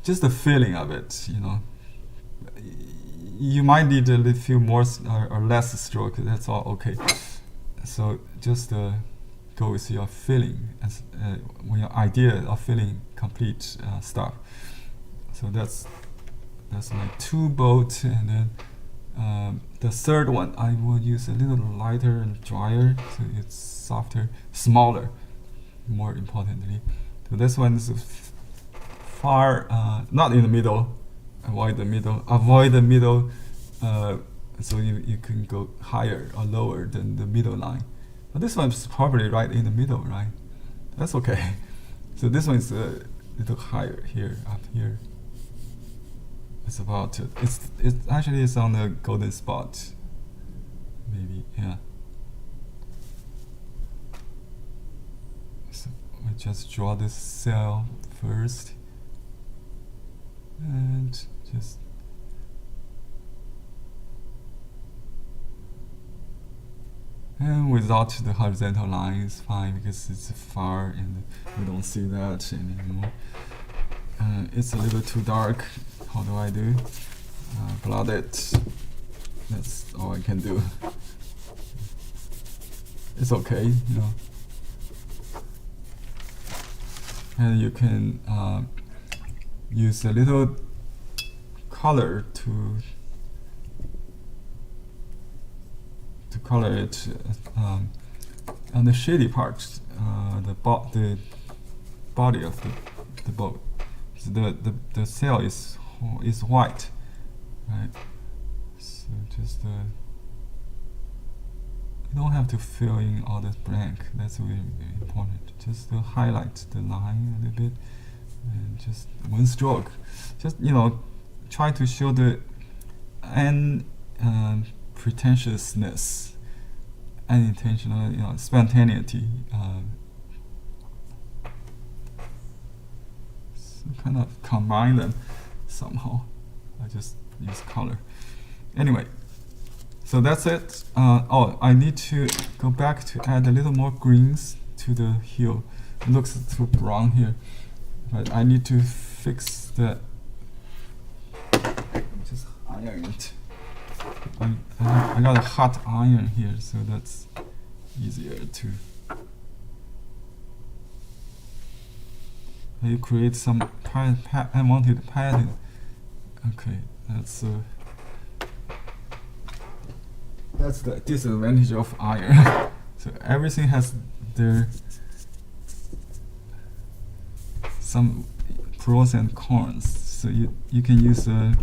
just the feeling of it, you know. You might need a few more or less stroke. That's all okay. So just go with your feeling as when your idea of feeling complete stuff. So that's my two boat, and then the third one I will use a little lighter and drier, so it's softer, smaller. More importantly, so this one is far not in the middle. Avoid the middle. So you can go higher or lower than the middle line. But this one's probably right in the middle, right? That's okay. So this one's a little higher here, up here. It's about it's actually it's on the golden spot. Maybe, yeah. So we just draw this cell first, and just without the horizontal line is fine because it's far and we don't see that anymore. It's a little too dark. How do I do? Blot it. That's all I can do. It's okay, you know. And you can use a little color to color it on the shady part, the body of the boat. So the sail is white, right? So just you don't have to fill in all the blank. That's really, really important. Just to highlight the line a little bit, and just one stroke. Just try to show the pretentiousness, unintentional, spontaneity. So kind of combine them somehow. I just use color. Anyway, so that's it. I need to go back to add a little more greens to the hue. It looks too brown here, but I need to fix that. Just iron it. I got a hot iron here, so that's easier to. You create some unwanted pattern. Okay, that's the disadvantage of iron. So everything has their some pros and cons. So you can use a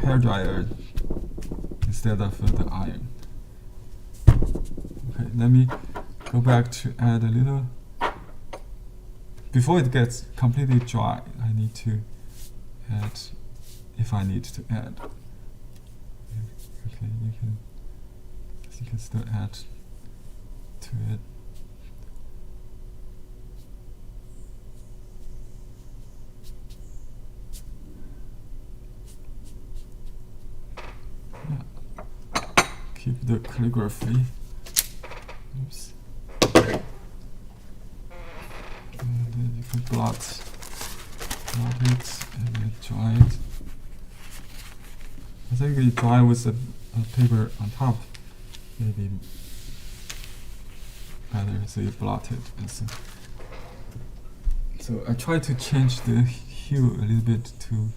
hairdryer instead of the iron. Okay, let me go back to add a little. Before it gets completely dry, I need to add, if I need to add. Okay, you can still add to it. Yeah. Keep the calligraphy. Oops. And then you can blot it and then dry it. I think we dry with a paper on top, maybe better. So you blot it. And so I try to change the hue a little bit to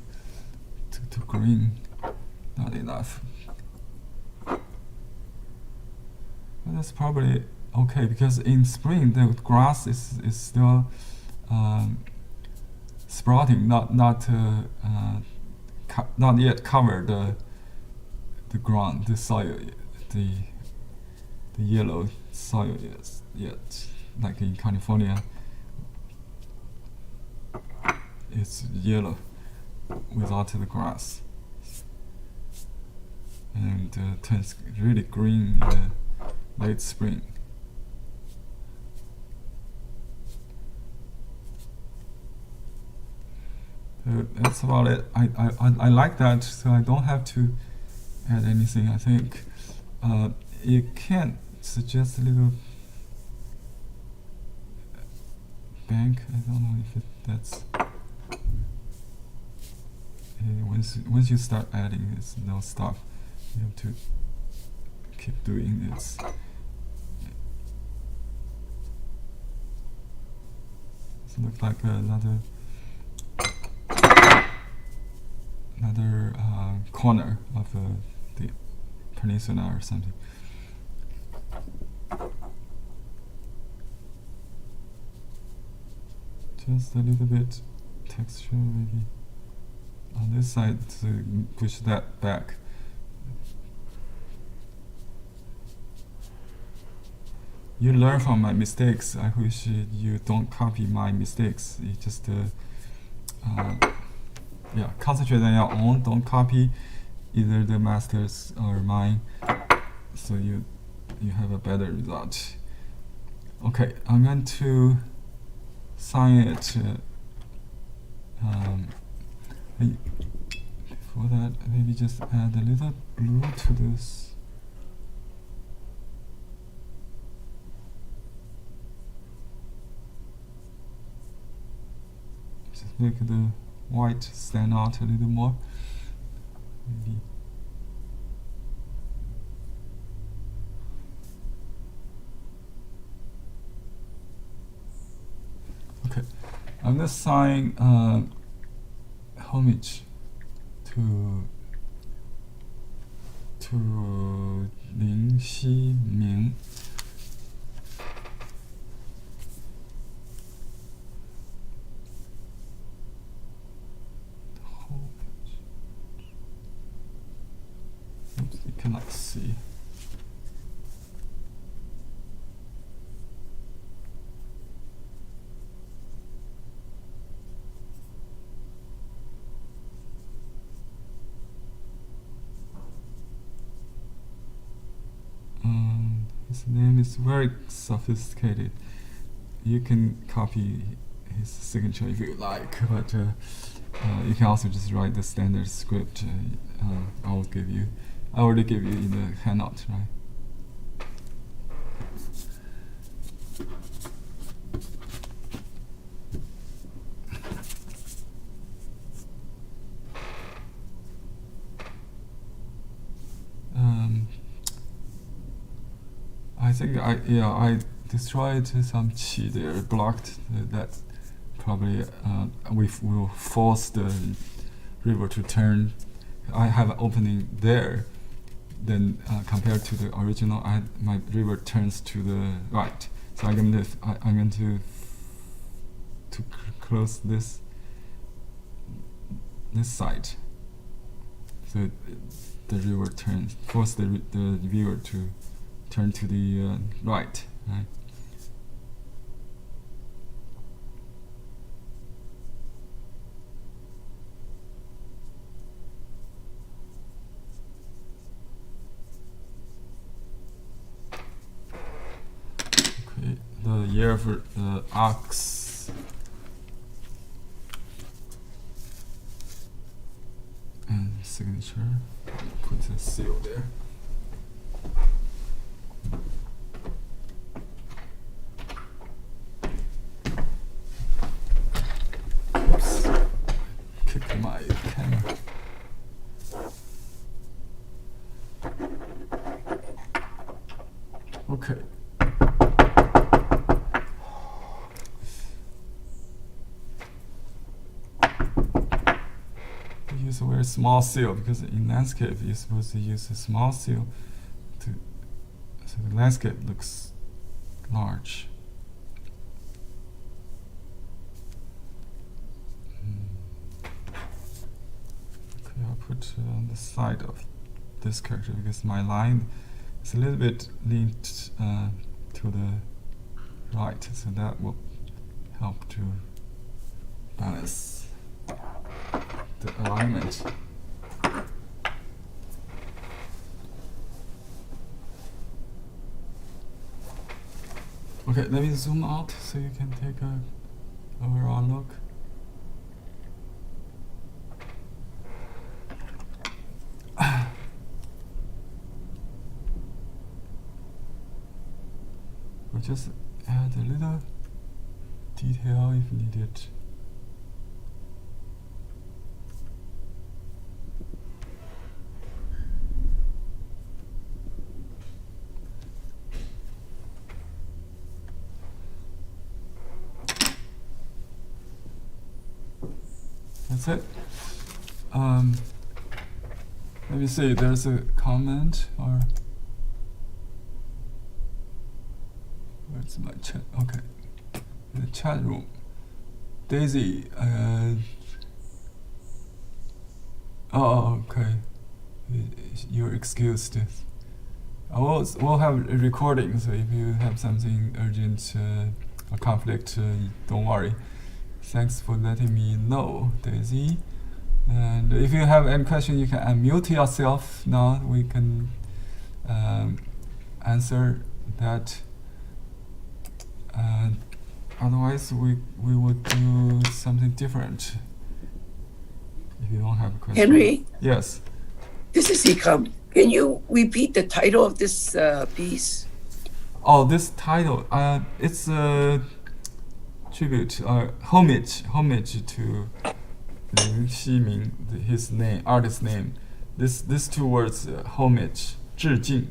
green. Not enough. But that's probably okay, because in spring the grass is still sprouting, not yet covered the ground, the soil, the yellow soil is yet. Like in California, it's yellow without the grass, and turns really green in the late spring. That's about it. I like that, so I don't have to add anything. I think you can suggest a little bank. I don't know if that's once you start adding this no stuff, you have to keep doing this. It looks like another corner of the peninsula or something. Just a little bit texture maybe on this side to push that back. You learn from my mistakes. I wish you don't copy my mistakes. You just concentrate on your own. Don't copy either the master's or mine, so you have a better result. Okay, I'm going to sign it. Before that, maybe just add a little blue to this. Just make the white stand out a little more. Maybe. Okay, I'm gonna assign homage to Ximing. Oops, you cannot see. His name is very sophisticated. You can copy his signature if you like, but you can also just write the standard script. I already give you in the handout, right? I think I destroyed some qi there, blocked that. Probably we will force the river to turn. I have an opening there. Then compared to the original, my river turns to the right. So I'm going to close this side. So the river turns. Force the viewer to turn to the right. Right. The year for the ox and signature. Put a seal there. Oops. Kicked my camera. Okay. Use a very small seal because in landscape you're supposed to use a small seal so the landscape looks large. Okay, I'll put on the side of this character because my line is a little bit leaned to the right, so that will help to balance the alignment. Okay, let me zoom out so you can take a overall look. We'll just add a little detail if needed. That's it. Let me see, there's a comment or where's my chat? Okay. In the chat room. Daisy, okay. You're excused. We'll have a recording, so if you have something urgent or conflict, don't worry. Thanks for letting me know, Daisy. And if you have any question, you can unmute yourself now. We can answer that. Otherwise, we would do something different. If you don't have a question. Henry? Yes. This is Ecom. Can you repeat the title of this piece? Oh, this title, it's a tribute, homage to Ximing, his name, artist's name. These two words, homage, 致敬.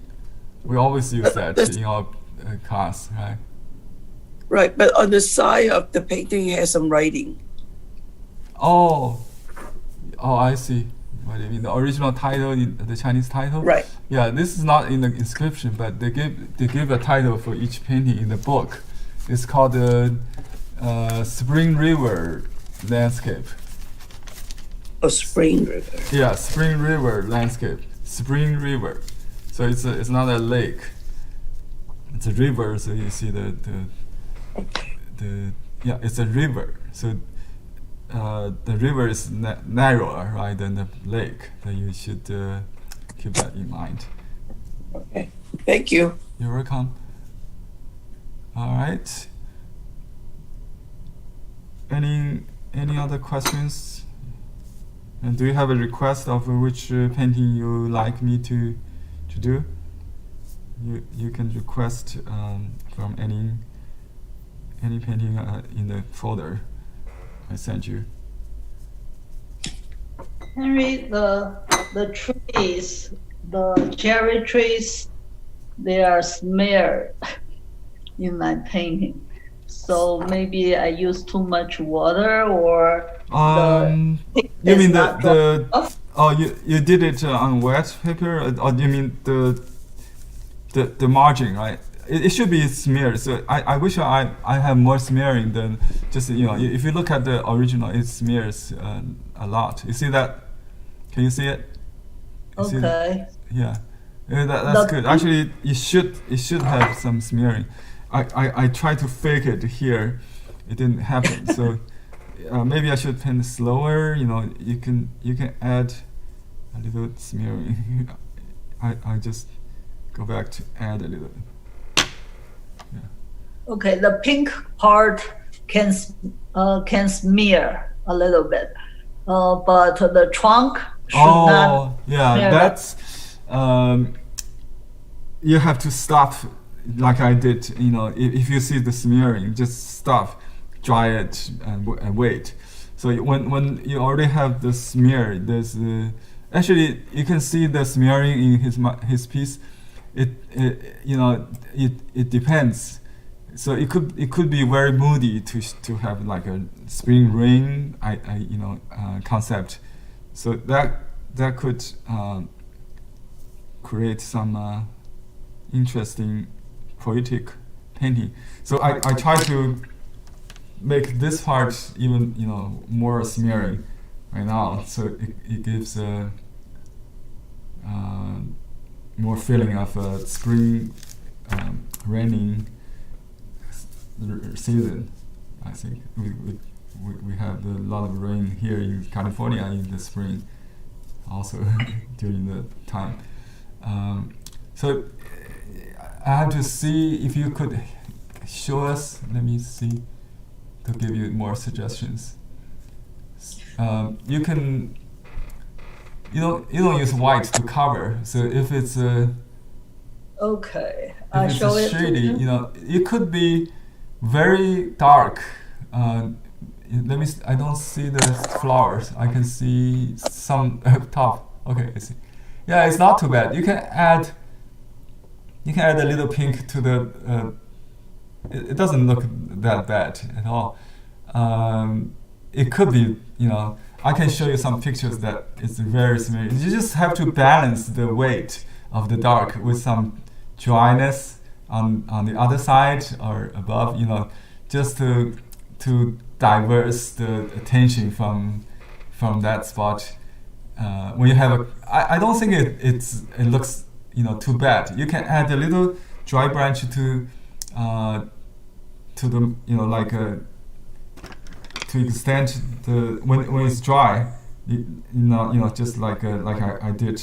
We always use that in our class, right? Right, but on the side of the painting has some writing. Oh, I see. What do you mean? The original title, in the Chinese title? Right. Yeah, this is not in the inscription, but they give a title for each painting in the book. It's called the Spring River Landscape. Oh, Spring River. Yeah, Spring River Landscape. Spring River. So it's not a lake. It's a river. So you see the it's a river. So the river is narrower, right, than the lake. So you should keep that in mind. Okay. Thank you. Yeah. You're welcome. All right. Any other questions? And do you have a request of which painting you like me to do? You can request from any painting in the folder I sent you. Henry, the trees, the cherry trees, they are smeared in my painting. So maybe I use too much water, or you mean you did it on wet paper, or you mean the margin, right? It should be smeared. So I wish I have more smearing than just, if you look at the original, it smears a lot. You see that? Can you see it? You see that? Okay. Yeah. That's good. Actually, it should have some smearing. I tried to fake it here. It didn't happen. So maybe I should paint slower. You can add a little smearing. I just go back to add a little. Yeah. Okay, the pink part can smear a little bit, but the trunk should not. Yeah, smear. that's you have to stop, like I did. If you see the smearing, just stop, dry it, and wait. So when you already have the smear, there's actually you can see the smearing in his piece. It depends. So it could be very moody to have like a spring rain concept. So that could create some interesting poetic painting. So I try to make this part even more smearing right now. So it gives a more feeling of a spring raining season. I think we have a lot of rain here in California in the spring, also during the time. So I have to see if you could show us. Let me see to give you more suggestions. You can. You don't use white to cover. So if it's Okay, if I it's show it to shady, you. it could be very dark. Let me. I don't see the flowers. I can see some top. Okay, I see. Yeah, it's not too bad. You can add a little pink to the. It doesn't look that bad at all. It could be, I can show you some pictures that it's very similar. You just have to balance the weight of the dark with some dryness on the other side or above, just to diverse the attention from that spot. When you have I don't think it looks too bad. You can add a little dry branch to the like to extend the when it's dry, just like I did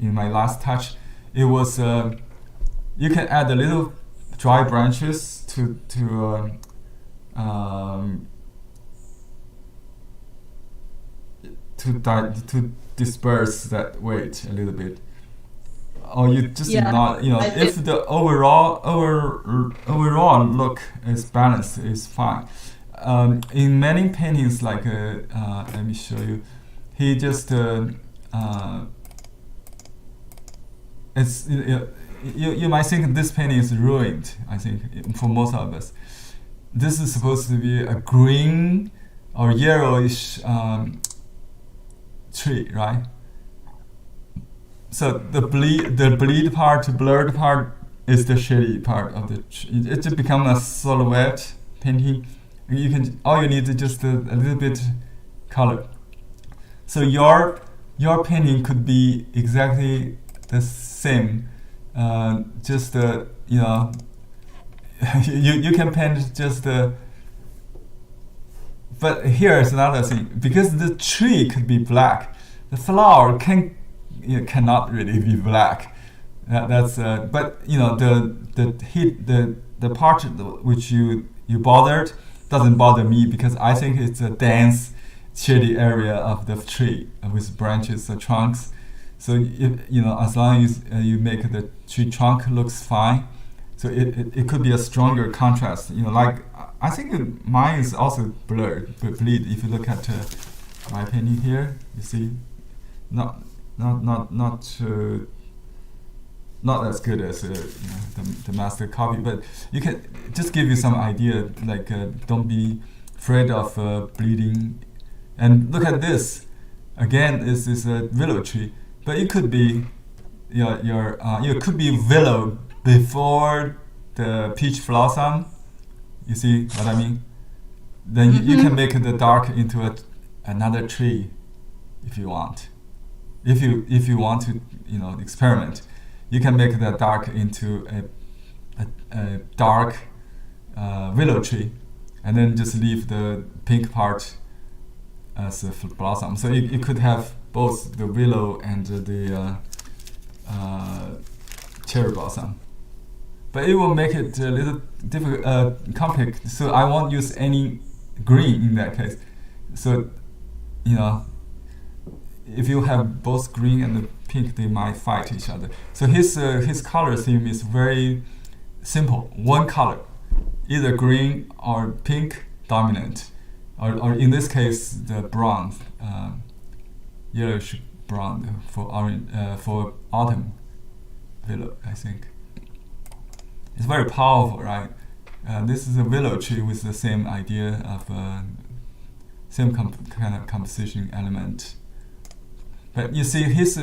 in my last touch. It was you can add a little dry branches to disperse that weight a little bit. Or you just not, if the overall look is balanced, is fine. In many paintings, like let me show you, he just it's you might think this painting is ruined. I think for most of us, this is supposed to be a green or yellowish tree, right? So the blurred part is the shady part of the tree. It just becomes a silhouette painting. All you need is just a little bit color. So your painting could be exactly the same. Just you can paint just but here is another thing, because the tree could be black, the flower cannot really be black. That's but you know the heat the part which you bothered doesn't bother me because I think it's a dense shady area of the tree with branches or trunks. So you know, as long as you make the tree trunk looks fine, so it could be a stronger contrast. You know, like I think mine is also bleed. If you look at my painting here, you see, not as good as the master copy, but you can just give you some idea. Like don't be afraid of bleeding. And look at this. Again, this is a willow tree, but it could be it could be willow before the peach blossom. You see what I mean? Then you can make the dark into another tree if you want. If you want to experiment, you can make the dark into a dark willow tree, and then just leave the pink part as a blossom. So you could have both the willow and the cherry blossom. But it will make it a little difficult, complicated. So I won't use any green in that case. So, if you have both green and the pink, they might fight each other. So his color theme is very simple. One color, either green or pink dominant, or in this case the brown, yellowish brown for autumn willow, I think. It's very powerful, right? This is a willow tree with the same idea of same kind of composition element. But you see, his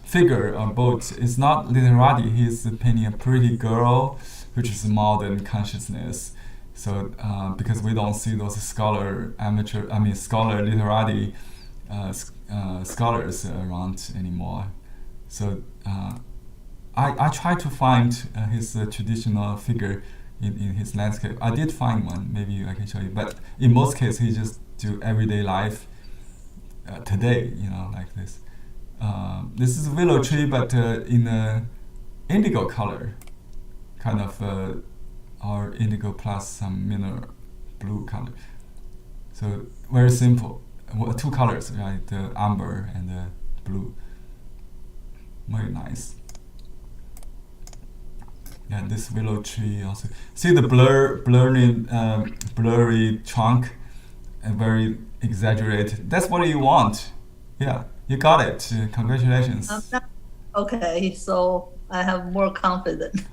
figure or boat is not literati. He's painting a pretty girl, which is modern consciousness. So because we don't see those scholar literati scholars around anymore. So I try to find his traditional figure in his landscape. I did find one. Maybe I can show you. But in most cases, he just do everyday life. Today, like this. This is a willow tree, but in a indigo color, kind of, or indigo plus some mineral blue color. So very simple. Two colors, right? The amber and the blue. Very nice. Yeah, this willow tree also. See the blurry trunk, and very exaggerated. That's what you want. Yeah, you got it. Congratulations. Okay, so I have more confidence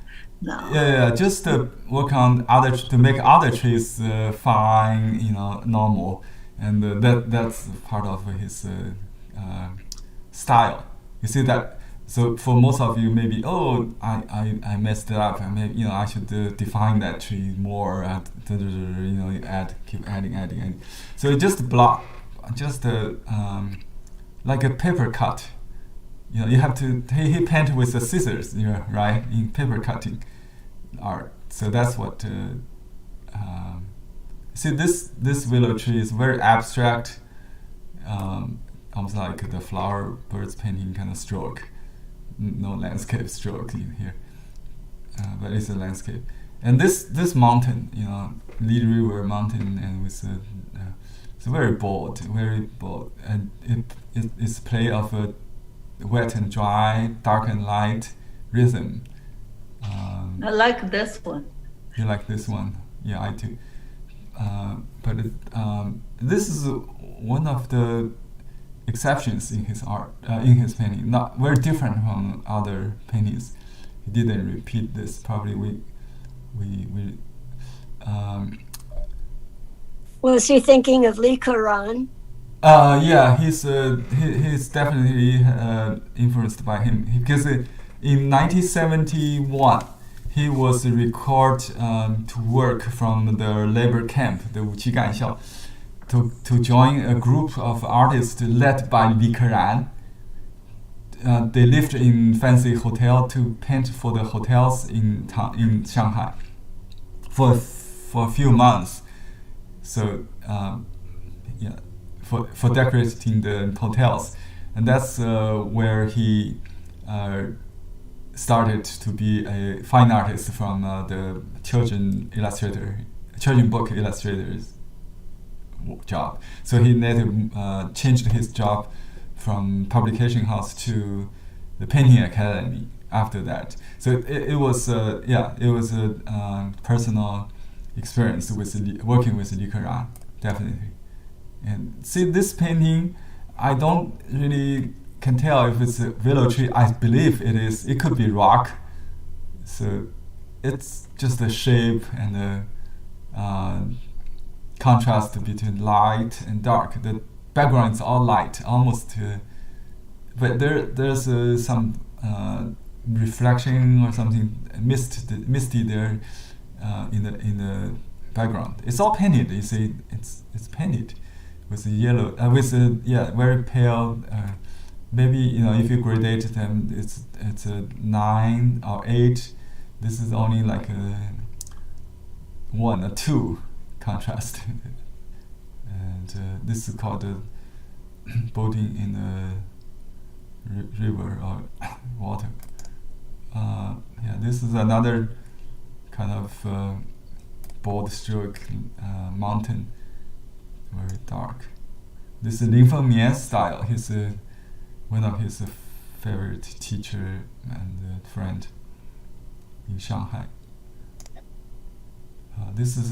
now. Yeah. Just work on to make other trees fine, normal, and that's part of his style. You see that. So for most of you, maybe I messed it up, and maybe I should define that tree more. Keep adding. So it just like a paper cut. You have to he paint with the scissors, right, in paper cutting art. So that's what. See this willow tree is very abstract, almost like the flower birds painting kind of stroke. No landscape stroke in here, but it's a landscape. And this mountain, Lead River mountain, and with it's very bold, and it's play of a wet and dry, dark and light rhythm. I like this one. You like this one? Yeah, I do. But this is one of the exceptions in his art, in his painting. Not very different from other paintings. He didn't repeat this. Probably we. Was he thinking of Li Kuran? Yeah, he's definitely influenced by him because in 1971 he was recalled to work from the labor camp, the Wuqi Ganxiao, to join a group of artists led by Li Keran. They lived in fancy hotel to paint for the hotels in Shanghai for a few months. So for decorating the hotels, and that's where he started to be a fine artist from the children book illustrators job. So he later changed his job from publication house to the painting academy after that. So it was a personal experience with working with Li Keran, definitely. And see, this painting, I don't really can tell if it's a willow tree. I believe it is. It could be rock. So it's just the shape and the contrast between light and dark. The background is all light, almost, but there's some reflection or something misty there in the background. It's all painted. You see, it's painted with the yellow, with a very pale. Maybe if you gradate them, it's a 9 or 8. This is only like a 1 or 2 contrast, and this is called boating in the river or water. This is another kind of bold stroke mountain, very dark. This is Lin Fengmian style. He's one of his favorite teacher and friend in Shanghai. This is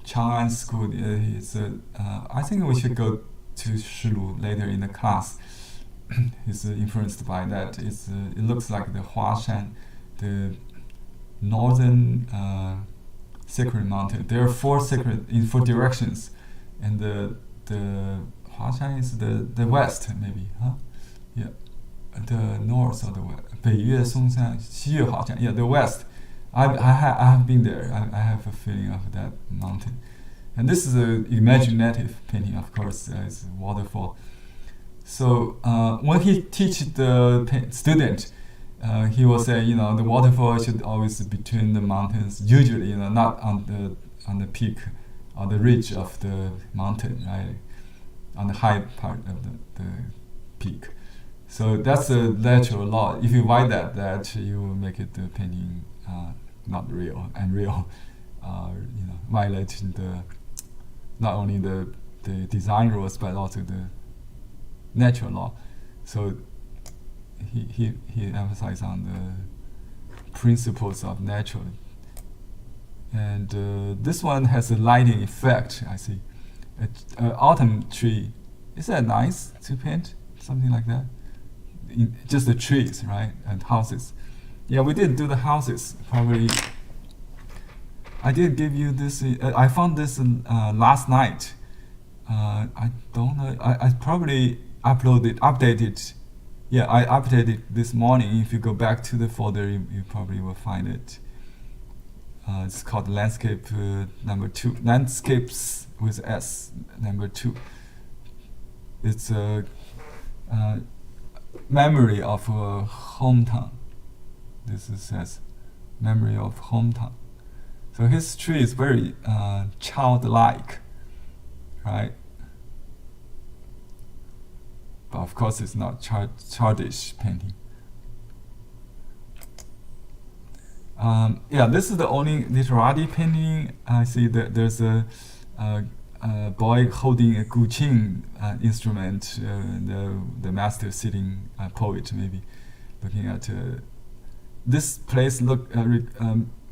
Chang'an School. I think we should go to Shilu later in the class. He's influenced by that. It looks like the Huashan, the northern sacred mountain. There are 4 sacred in 4 directions, and the Huashan is the west, maybe, huh? Yeah, the north or the west. 北岳嵩山，西岳好像, yeah, the west. I have been there. I have a feeling of that mountain, and this is an imaginative painting. Of course, it's a waterfall. So when he teaches the student, he will say, the waterfall should always be between the mountains. Usually, not on the peak or the ridge of the mountain, right? On the high part of the peak. So that's a natural law. If you violate that, you will make it the painting not real, unreal. Violating not only the design rules but also the natural law. So he emphasized on the principles of nature. And this one has a lighting effect. I see. Autumn tree. Is that nice to paint? Something like that. Just the trees, right, and houses. Yeah, we did do the houses. Probably. I did give you this. I found this last night. I don't know. I probably updated. Yeah, I updated this morning. If you go back to the folder, you probably will find it. It's called Landscape number 2. Landscapes with S, number 2. It's a memory of a hometown. This says memory of hometown. So his tree is very childlike, right? But of course, it's not childish painting. This is the only literati painting. I see that there's a boy holding a guqin instrument, the master sitting poet maybe looking at this place.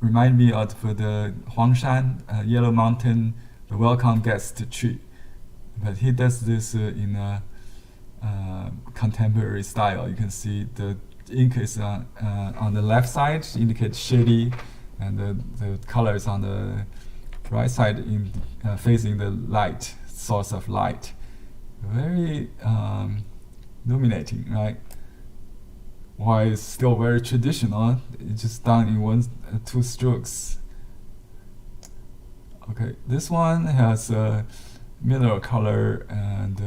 Remind me of the Huangshan, Yellow Mountain, the welcome guest tree, but he does this in a contemporary style. You can see the ink is on the left side, indicates shady, and the color is on the right side, facing the light, source of light. Very illuminating, right? While it's still very traditional, it's just done in 2 strokes. Okay, this one has mineral color and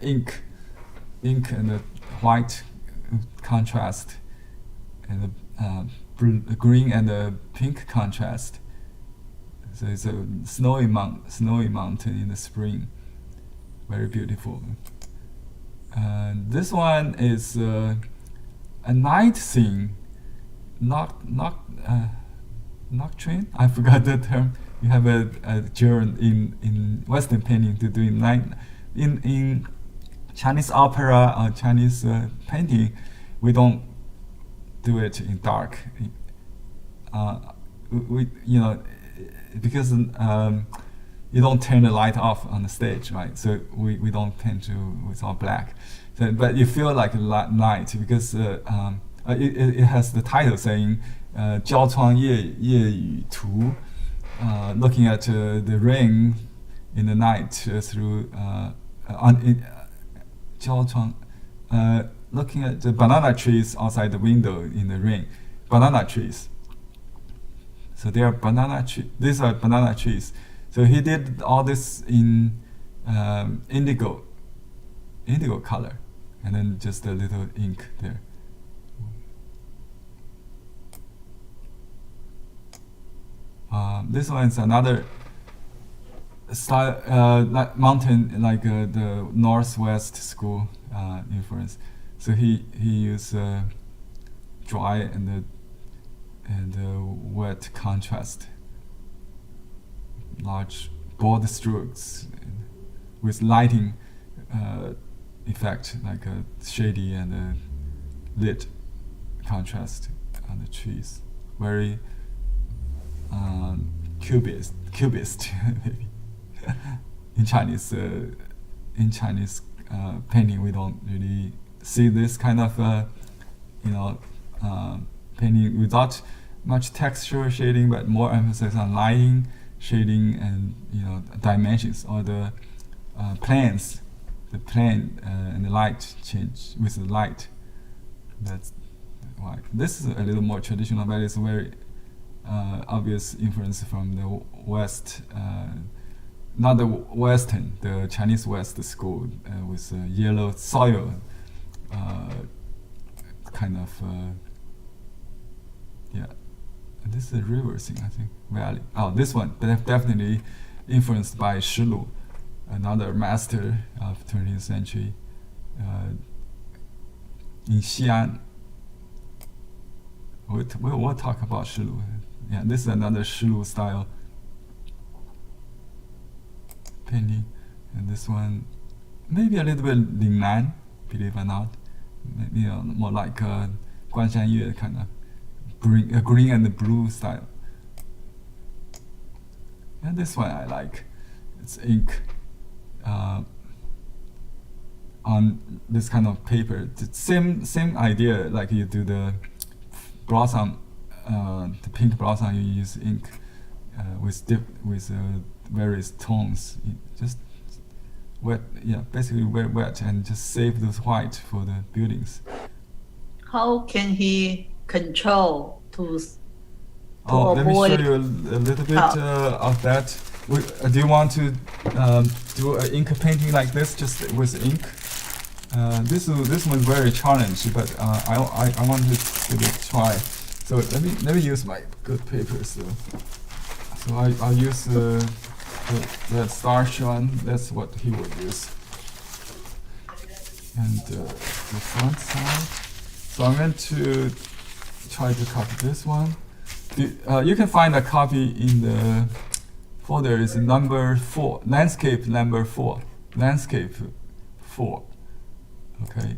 ink and the white contrast, and the green and the pink contrast. So it's a snowy mountain in the spring, very beautiful. And this one is a night scene, nocturne. I forgot the term. You have a genre in Western painting to do in night. In Chinese opera or Chinese painting, we don't do it in dark. We because you don't turn the light off on the stage, right? So we don't paint with all black. So, but you feel like night because it has the title saying 交窗夜雨图, looking at the rain in the night through looking at the banana trees outside the window in the rain. Banana trees. So they are these are banana trees. So he did all this in indigo color, and then just a little ink there. This one is another style, like mountain, like the Northwest school influence. So he used dry and wet contrast, large bold strokes with lighting effect, like a shady and a lit contrast on the trees. Very cubist maybe. In Chinese painting, we don't really see this kind of painting without much texture shading, but more emphasis on lighting, shading, and dimensions, or the planes, the plane and the light change with the light. That's why this is a little more traditional, but it's very obvious influence from the West, not the Western, the Chinese West school with yellow soil kind of. This is a river thing, I think. Valley. Oh, this one definitely influenced by Shi Lu, another master of 20th century in Xi'an. We'll talk about Shi Lu. Yeah, this is another Shi Lu style painting, and this one maybe a little bit Lingnan, believe it or not. Maybe, more like Guan Shan Yue kind of green and the blue style. And this one I like. It's ink on this kind of paper. The same idea, like you do the blossom, the pink blossom. You use ink with various tones. Just wet, basically very wet, and just save those white for the buildings. How can he control to let me show avoid? you a little bit of that. Do you want to do an ink painting like this, just with ink? This one's very challenging, but I want to give it a try. So let me use my good papers. So I'll use the starch one. That's what he would use. And the front side. So I'm going to try to copy this one. You can find a copy in the folder. Is number 4, landscape number 4, landscape 4. Okay,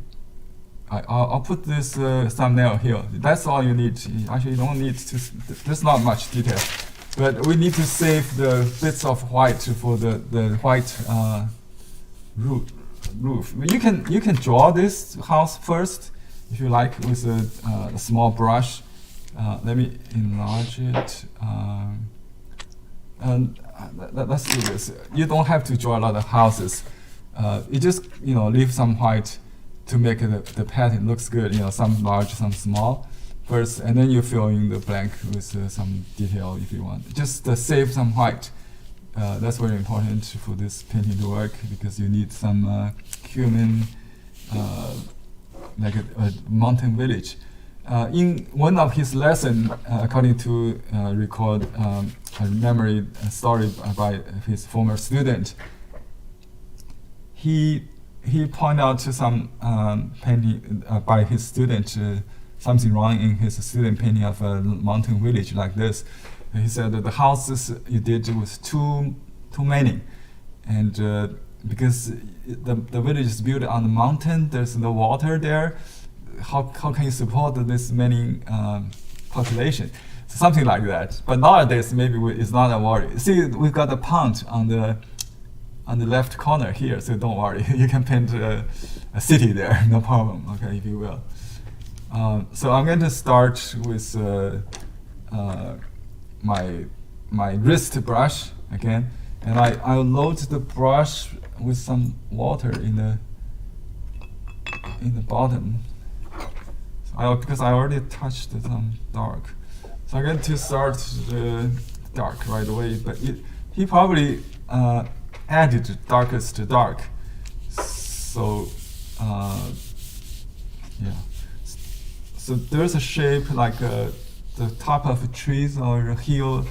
I'll put this thumbnail here. That's all you need. Actually, you don't need to. There's not much detail, but we need to save the bits of white for the white roof. You can draw this house first, if you like, with a small brush. Let me enlarge it. And let's do this. You don't have to draw a lot of houses. You just leave some white to make the pattern looks good. Some large, some small first, and then you fill in the blank with some detail if you want. Just save some white. That's very important for this painting to work, because you need some human, like a mountain village. In one of his lessons, according to record a story by his former student, he he pointed out to some painting by his student, something wrong in his student painting of a mountain village like this. And he said that the houses you did was too many, and because the village is built on the mountain, there's no water there. How can you support this many population? So something like that. But nowadays maybe it's not a worry. See, we've got a pond on the left corner here, so don't worry. You can paint a city there, no problem. Okay, if you will. So I'm going to start with my wrist brush again, and I'll load the brush with some water in the bottom. So because I already touched some dark, so I'm going to start dark right away. But he probably added darkest to dark. So yeah. So there's a shape like the top of a tree or a hill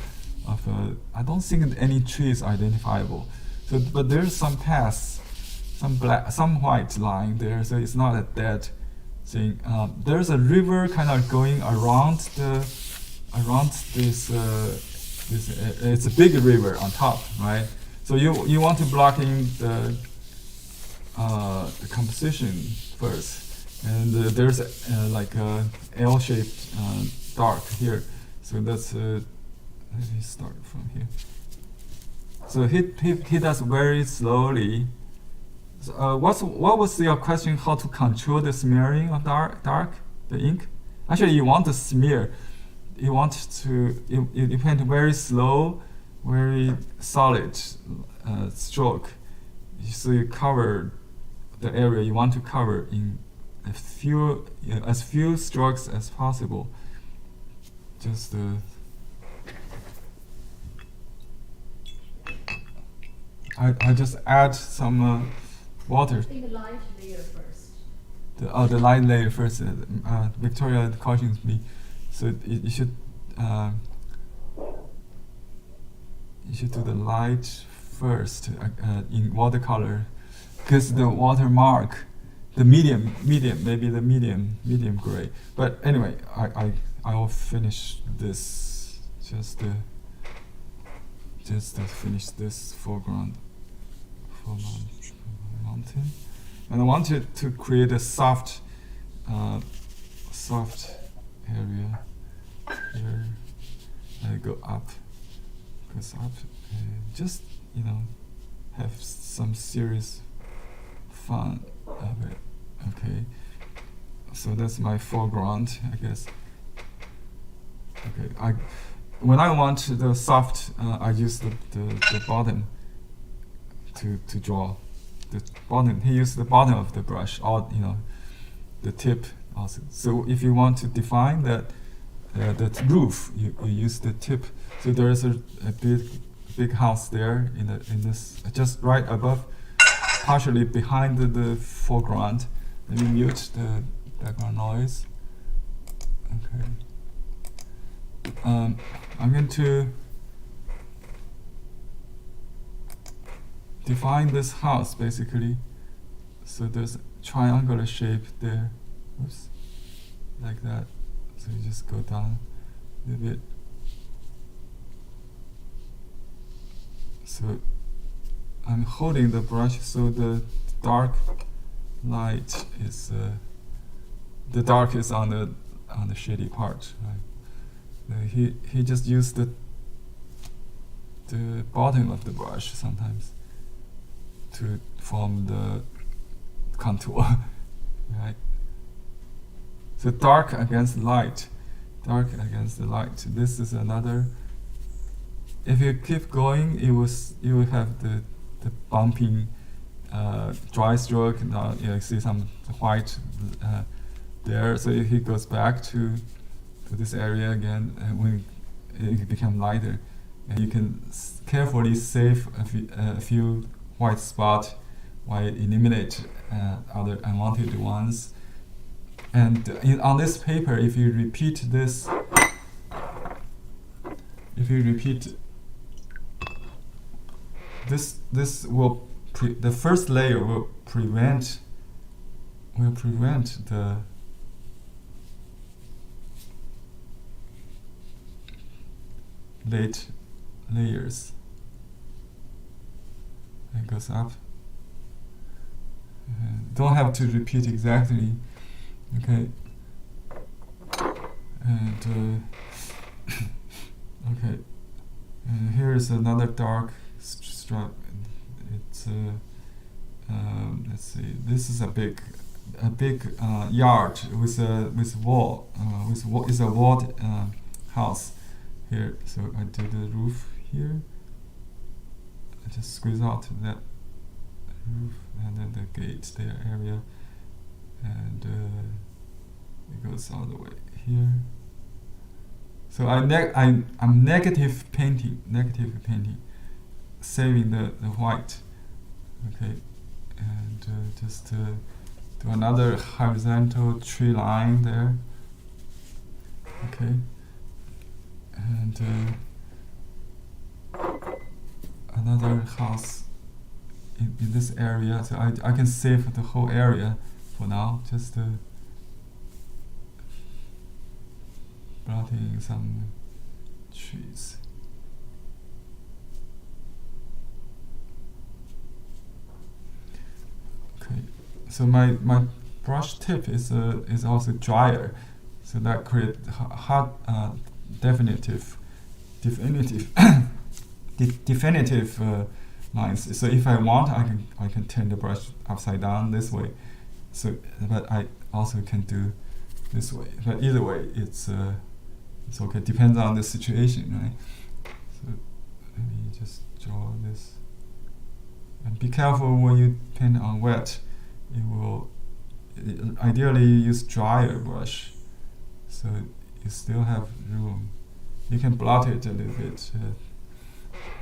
of a. I don't think any tree is identifiable. So, but there's some paths, some white line there. So it's not a dead thing. There's a river kind of going around this. It's a big river on top, right? So you want to block in the composition first, and there's like a L-shaped dark here. So that's let me start from here. So he does very slowly. So, what was your question? How to control the smearing of the ink? Actually, you want to smear. You want to you paint very slow, very solid stroke. So you cover the area you want to cover in as few strokes as possible. Just I just add some water. I think the light layer first. The light layer first. Victoria cautions me, so you should do the light first in watercolor, because the watermark, the medium gray. But anyway, I will finish this just to finish this foreground for my mountain, and I wanted to create a soft area here. I go up, just have some serious fun of it. Okay, so that's my foreground, I guess. Okay, when I want the soft, I use the bottom to draw the bottom. He used the bottom of the brush, or the tip also. So if you want to define that roof, you use the tip. So there is a big house there in this just right above, partially behind the foreground. Let me mute the background noise. Okay. I'm going to define this house basically. So there's a triangular shape there. Oops. Like that. So you just go down a little bit. So I'm holding the brush so the dark light is the dark is on the shady part, right? He just used the bottom of the brush sometimes to form the contour, right? So dark against light, dark against the light. This is another. If you keep going, you will have the bumping dry stroke. Now you see some white there. So if he goes back to this area again, when it becomes lighter, and you can carefully save a few white spots while eliminate other unwanted ones. And on this paper, if you repeat this, this will the first layer will prevent the late layers. It goes up. Don't have to repeat exactly. Okay. And okay. And here is another dark stripe. It's let's see. This is a big yard with wall. Is a walled house here. So I do the roof here. I just squeeze out that roof and then the gate there area, and it goes all the way here. So I'm negative painting, saving the white. Okay, and just do another horizontal tree line there. Okay, and another house in this area. So I can save the whole area for now. Just plotting some trees. Okay, so my brush tip is also drier, so that create hard definitive lines. So if I want, I can turn the brush upside down this way. So, but I also can do this way. But either way, it's okay. Depends on the situation, right? So let me just draw this. And be careful when you paint on wet. It will ideally use drier brush, so you still have room. You can blot it a little bit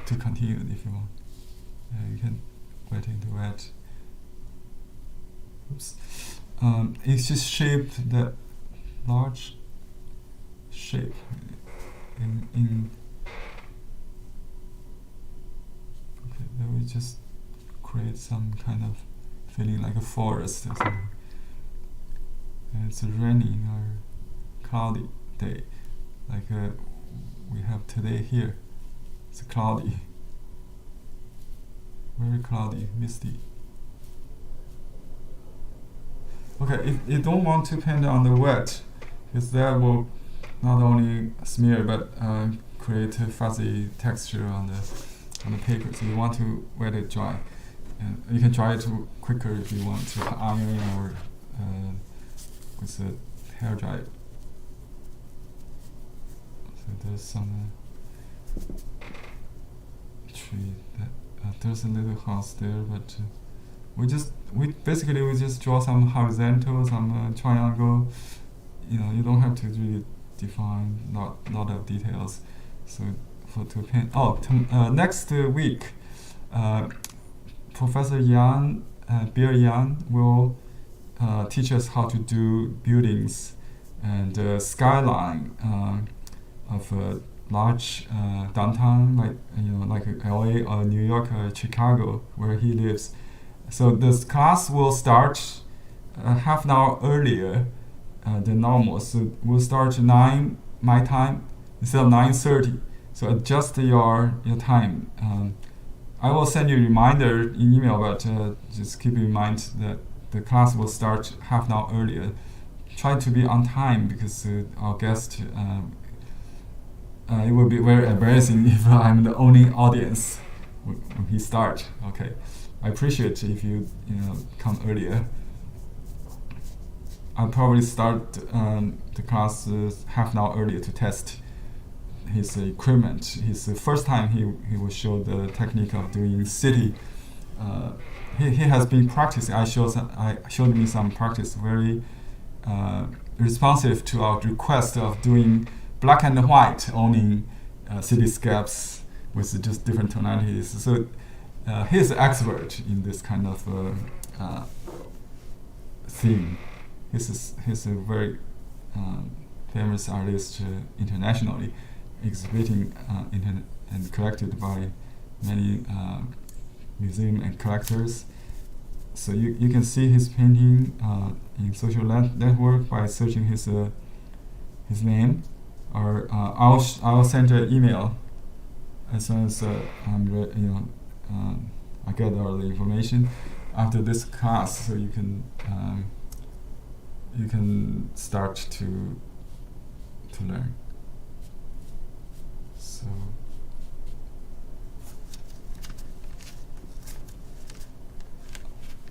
to continue if you want. You can wet into wet. Oops. It's just shaped that large shape in. Okay, then we just create some kind of feeling like a forest or something. And it's a raining or cloudy day, like we have today here. It's cloudy, very cloudy, misty. Okay, if you don't want to paint on the wet, because that will not only smear but create a fuzzy texture on the paper. So you want to wet it dry, and you can dry it quicker if you want to iron or with a hair dryer. So there's some tree that there's a little house there, but we just draw some horizontal, some triangle. You know, you don't have to really define lot of details. So to paint. Next week, Professor Yang, Bill Yang, will teach us how to do buildings and skyline of a large downtown, like LA or New York or Chicago, where he lives. So this class will start half an hour earlier than normal. So we'll start 9 my time instead of 9:30. So adjust your time. I will send you a reminder in email, but just keep in mind that the class will start half an hour earlier. Try to be on time, because our guest, it will be very embarrassing if I'm the only audience when he starts. Okay, I appreciate if you come earlier. I'll probably start the class half an hour earlier to test his equipment. His first time he will show the technique of doing city. He has been practicing. I showed me some practice, very responsive to our request of doing black and white owning cityscapes with just different tonalities. So he's an expert in this kind of theme. He's a very famous artist internationally, exhibiting and collected by many museum and collectors. So you can see his painting in social network by searching his name, or I'll send you an email as soon as I get all the information after this class, so you can start to learn. So.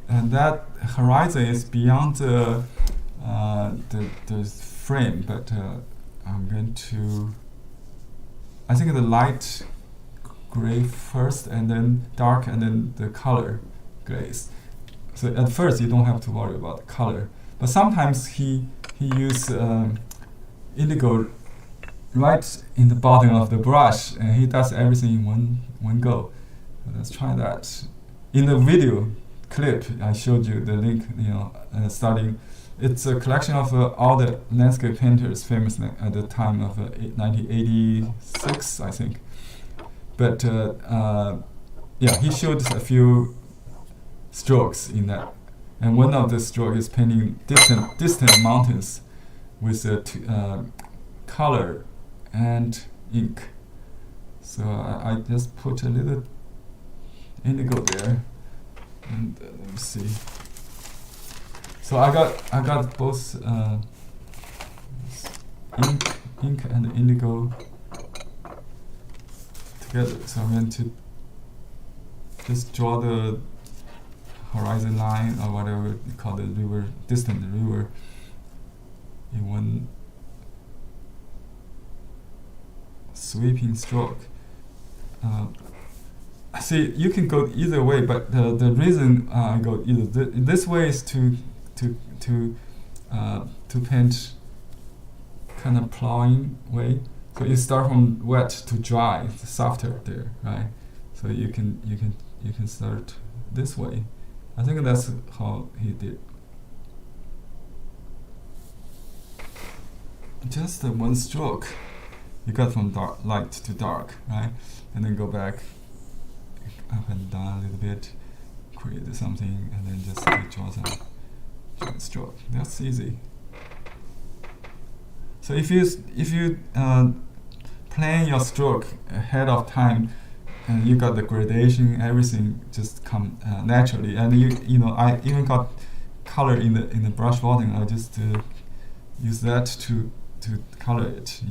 And that horizon is beyond the frame, but I'm going to, I think the light gray first, and then dark, and then the color glaze. So at first you don't have to worry about the color, but sometimes he use indigo right in the bottom of the brush, and he does everything in one go. So let's try that. In the video clip I showed you the link, starting. It's a collection of all the landscape painters famous at the time of 1986, I think. But he showed a few strokes in that, and one of the strokes is painting distant mountains with color and ink. So I just put a little indigo there. And let me see. So I got both ink and indigo together. So I'm going to just draw the horizon line, or whatever you call the river, distant river, in one sweeping stroke. See, you can go either way, but the reason I go either this way is to paint kind of plowing way. So you start from wet to dry, it's softer there, right? So you can start this way. I think that's how he did. Just one stroke. You got from light to dark, right? And then go back up and down a little bit, create something, and then just draw some stroke. That's easy. So if you plan your stroke ahead of time, and you got the gradation, everything just come naturally. And I even got color in the brush volume. I just use that to color it,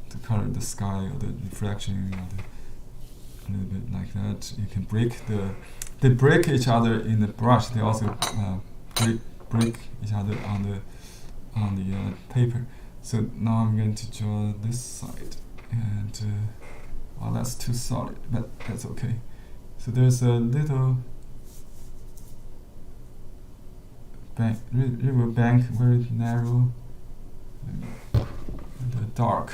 to color the sky or the reflection, a little bit like that. You can they break each other in the brush. They also break each other on the paper. So now I'm going to draw this side, and that's too solid, but that's okay. So there's a little river bank, very narrow, and dark.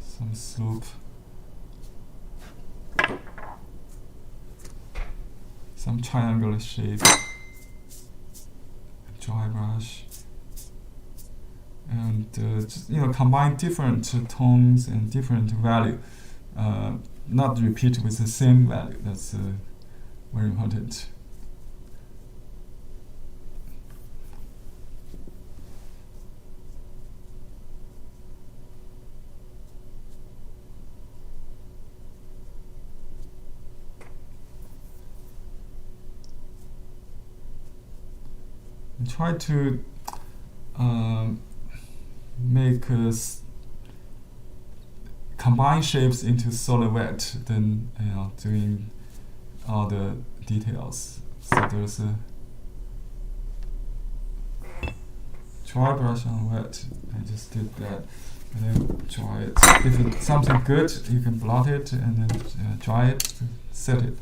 Some slope, some triangular shape, dry brush, and just combine different tones and different value, not repeat with the same value. That's very important. Try to make combine shapes into silhouette, then doing all the details. So there's a dry brush on wet. I just did that, and then dry it. If it's something good, you can blot it and then dry it, set it.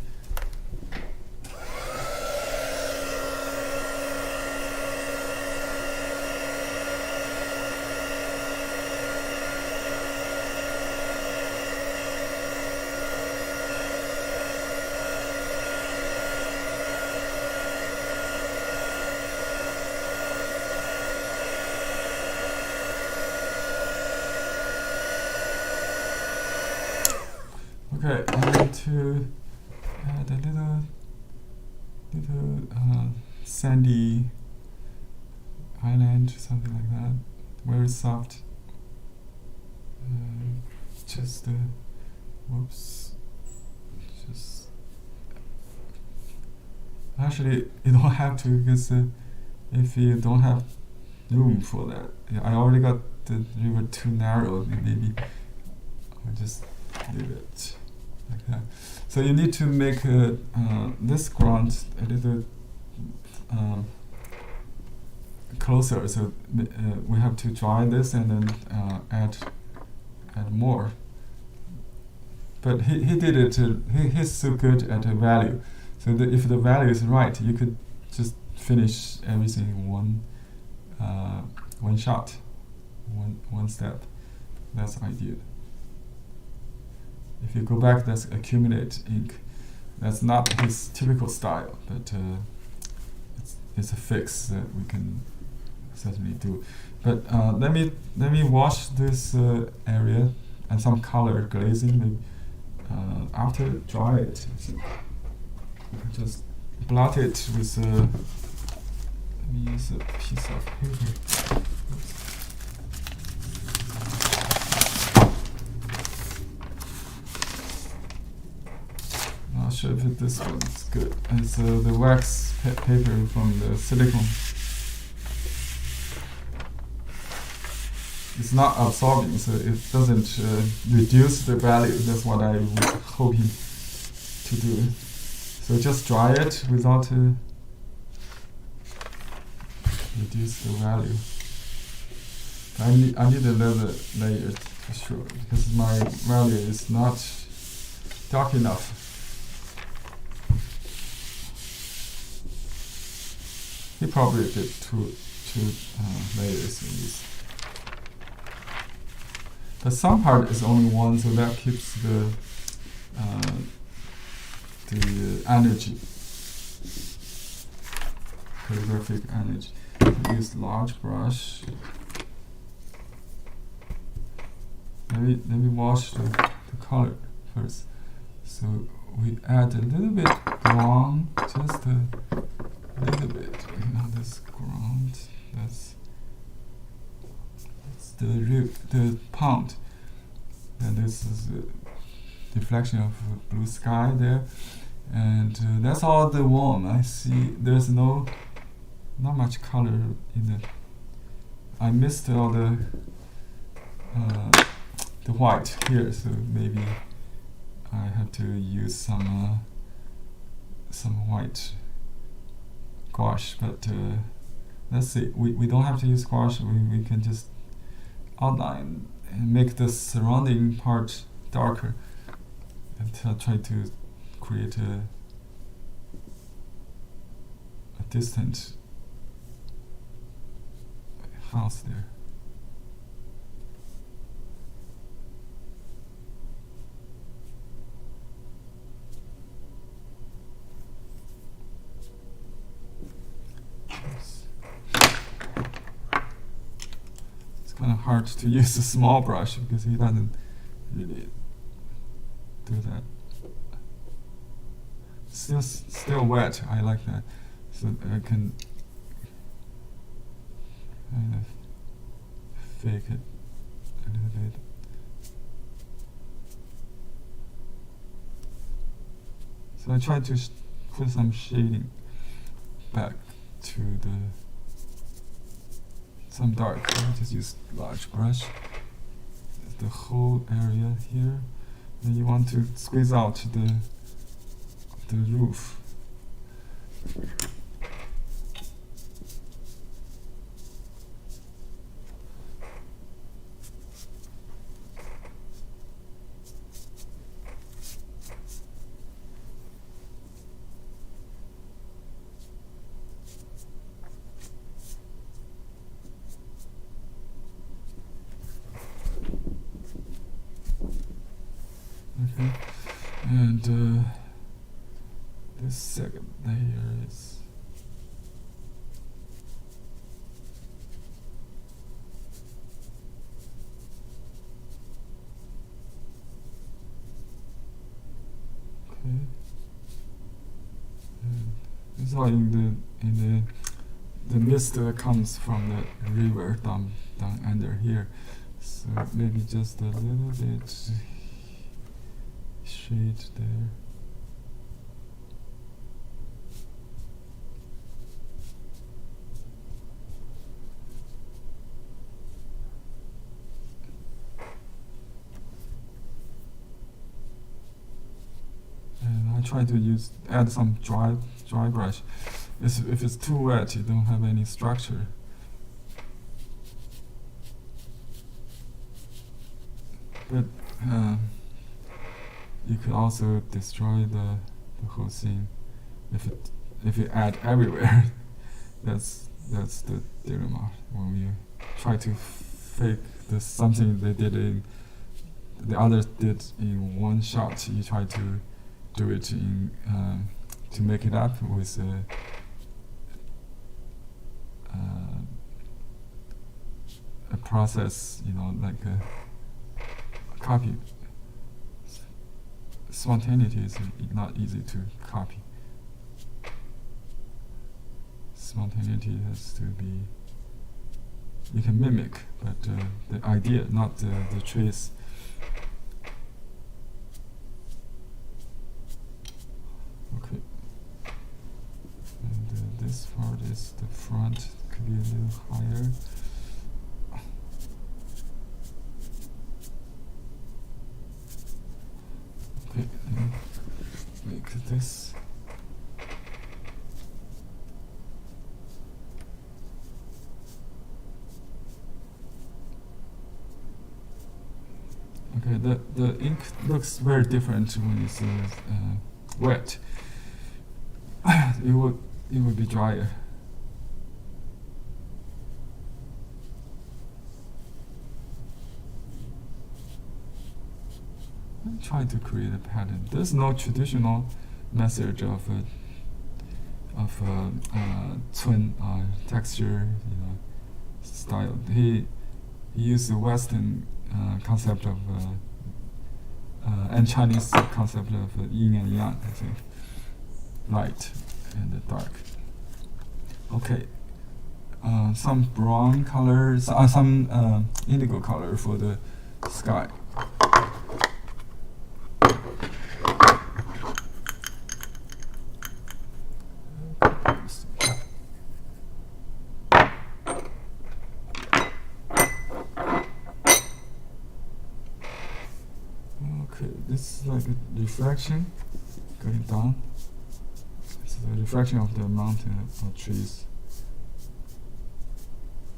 Okay, and to add a little sandy island, something like that, very soft. Just whoops. Just actually, you don't have to, because if you don't have room for that, I already got the river too narrow. Maybe I'll just leave it like that. So you need to make this ground a little closer. So we have to dry this and then add more. But he did it. He's so good at the value. So if the value is right, you could just finish everything in one shot, one step. That's ideal. If you go back, that's accumulate ink. That's not his typical style, but it's a fix that we can certainly do. But let me wash this area and some color glazing. Maybe after dry it, so just blot it with. Let me use a piece of paper. Oops. I'll show if this one's good. It's the wax paper from the silicone. It's not absorbing, so it doesn't reduce the value. That's what I was hoping to do. So just dry it without reduce the value. I need another layer for sure, because my value is not dark enough. He probably did two layers in this. But some part is only one, so that keeps the energy, calligraphic energy. Use large brush. Let me wash the color first. So we add a little bit brown, just a little bit. This ground. That's the pond, and this is a reflection of blue sky there, and that's all the warm. I see there's not much color in it. I missed all the white here, so maybe I have to use some white gouache. But let's see. We don't have to use gouache. We can just outline and make the surrounding part darker, and try to create a distant house there. Kind of hard to use a small brush because he doesn't really do that. Still wet. I like that, so I can kind of fake it a little bit. So I try to put some shading back to some dark. I just use large brush. The whole area here. And you want to squeeze out the roof. Okay, and this second layer is So in the mist comes from the river down under here. So maybe just a little bit shade there. And I try to add some dry brush. If it's too wet, you don't have any structure. But you could also destroy the whole scene if you add everywhere. that's the dilemma when we try to fake something the others did in one shot. You try to do it to make it up with a process, like a copy. Spontaneity is not easy to copy. Spontaneity has to be, you can mimic, but the idea, not the trace. Okay. And this part is the front, could be a little higher. Okay, make this. Okay, the ink looks very different when it's wet. It would be drier. I'm trying to create a pattern. There's no traditional method of twin texture, style. He used the Western concept of and Chinese concept of yin and yang, I think. Light and dark. Okay. Some brown colors, some indigo color for the sky. Okay, this is like a reflection going down. It's the reflection of the mountain or trees.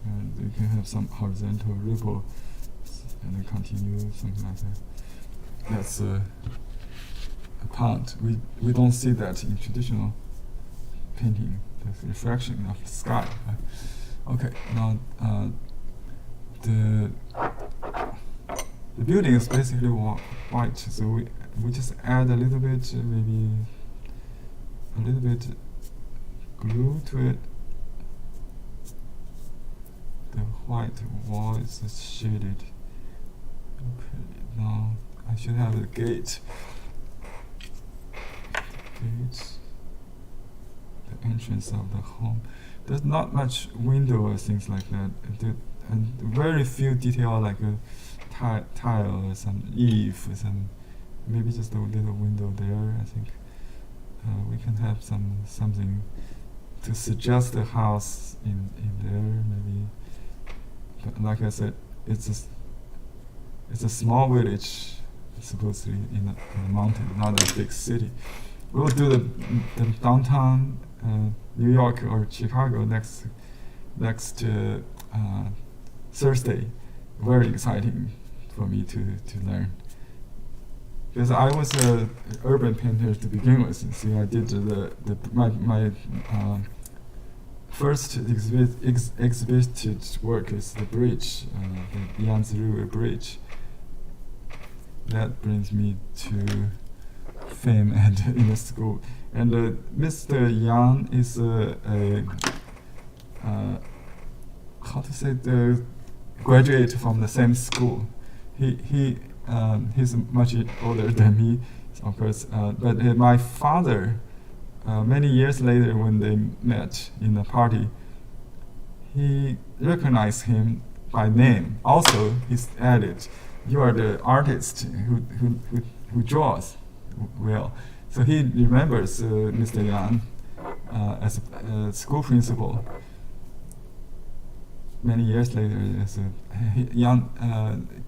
And you can have some horizontal ripple and then continue, something like that. That's a pond. We don't see that in traditional painting, the reflection of the sky. Okay, now the building is basically white, so we just add a little bit, maybe a little bit glue to it. The white wall is shaded. Okay, now I should have a gate. The entrance of the home. There's not much window or things like that, and very few detail like a tile or some eave or some, maybe just a little window there. I think we can have something to suggest the house in there, maybe. But like I said, it's a small village, supposedly in a mountain, not a big city. We'll do the downtown New York or Chicago next Thursday. Very exciting for me to learn, because I was an urban painter to begin with. See, I did my first exhibited work is the bridge, the Yangtze River Bridge. That brings me to fame and in the school. And Mr. Yang is how to say, the graduate from the same school. He's much older than me, of course. But my father many years later, when they met in a party, he recognized him by name. Also, he added, "You are the artist who draws well." So he remembers Mr. Yang as a school principal. Many years later,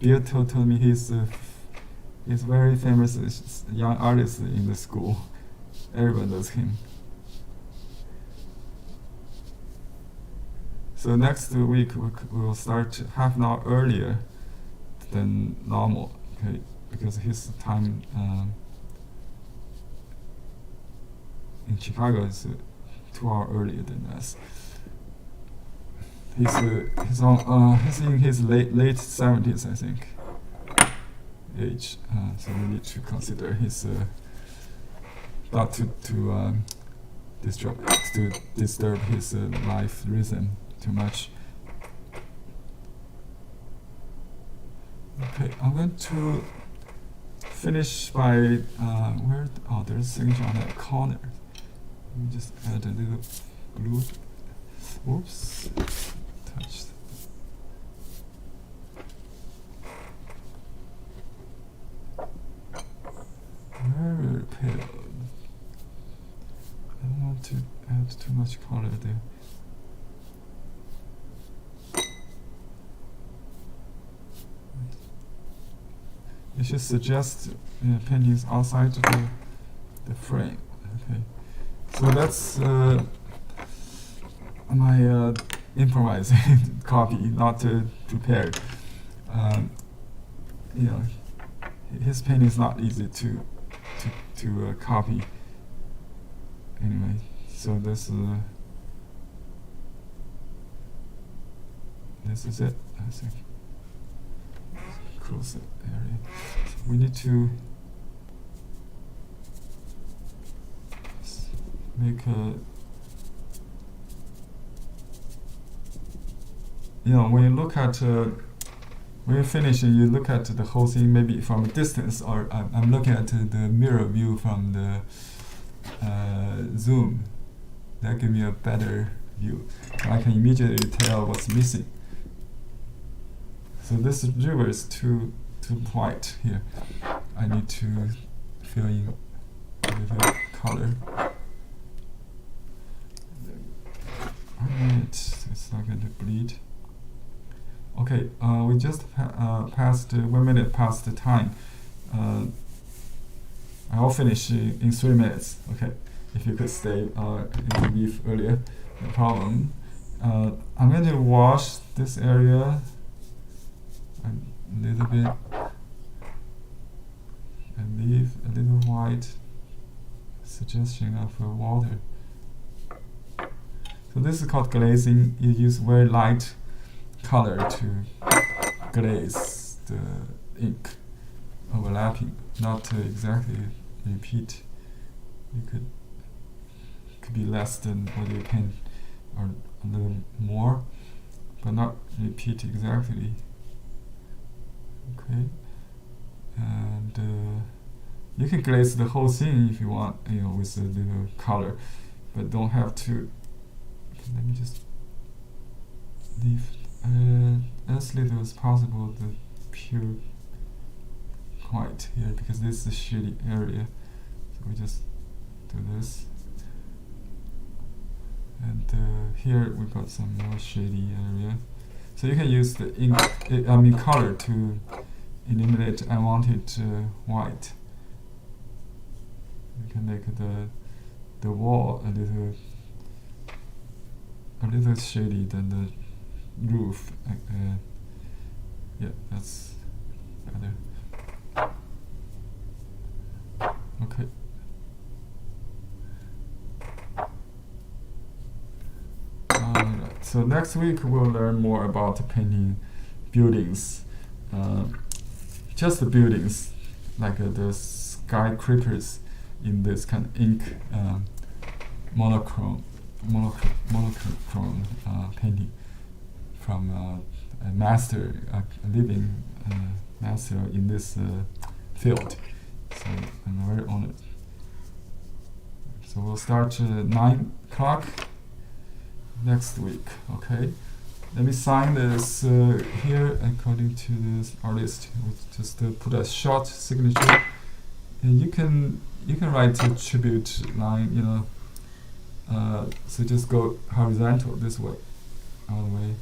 Bill told me he's very famous young artist in the school. Everyone knows him. So next week we will start half an hour earlier than normal, okay? Because his time in Chicago is 2 hours earlier than us. He's in his late 70s, I think, age. So we need to consider his not to disturb his life rhythm too much. Okay, I'm going to finish by where? Oh, there's a signature on that corner. Let me just add a little glue. Oops, touched. Very pale. I don't want to add too much color there. You should suggest paintings outside the frame. Okay, so that's my improvising copy, not prepared. You know, his painting is not easy to copy. Anyway, so this is it, I think. Close it area. So we need to make a. You know, when you look at when you finish and you look at the whole thing, maybe from a distance, or I'm looking at the mirror view from the zoom. That gives me a better view. I can immediately tell what's missing. So this river is too white here. I need to fill in a little color. Alright, it's not going to bleed. Okay, we just passed 1 minute past the time. I'll finish in 3 minutes. Okay, if you could stay, if you leave earlier, no problem. I'm going to wash this area a little bit and leave a little white suggestion of water. So this is called glazing. You use very light color to glaze the ink overlapping, not to exactly repeat. You could be less than what you paint, or a little more, but not repeat exactly. Okay, and you can glaze the whole thing if you want, you know, with a little color, but don't have to. Okay, let me just leave as little as possible the pure white here, because this is a shady area. So we just do this, and here we got some more shady area. So you can use the ink, color to eliminate unwanted white. You can make the wall a little shady than the roof. Yeah, that's better. Okay. Alright, so next week we'll learn more about painting buildings. Just the buildings, like the skyscrapers in this kind of ink monochrome painting from a master, a living master in this field. So I'm very honored. So we'll start 9 o'clock next week. Okay. Let me sign this here according to this artist. We'll just put a short signature, and you can write a tribute line. You know, so just go horizontal this way, all the way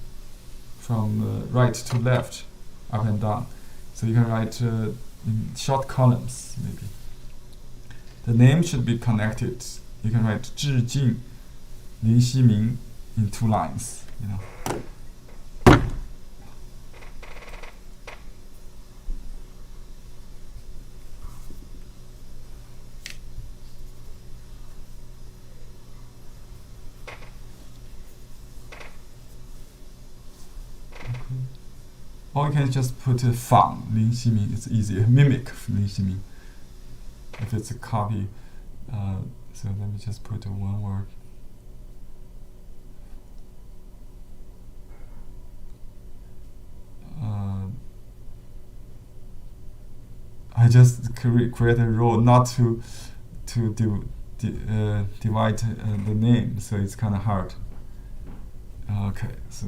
from right to left, up and down. So you can write in short columns maybe. The name should be connected. You can write 致敬林希明 in 2 lines. You know. Or you can just put 仿 林希明. It's easier. Mimic 林希明. If it's a copy, so let me just put 1 word. I just create a rule not to divide the name, so it's kind of hard. Okay, so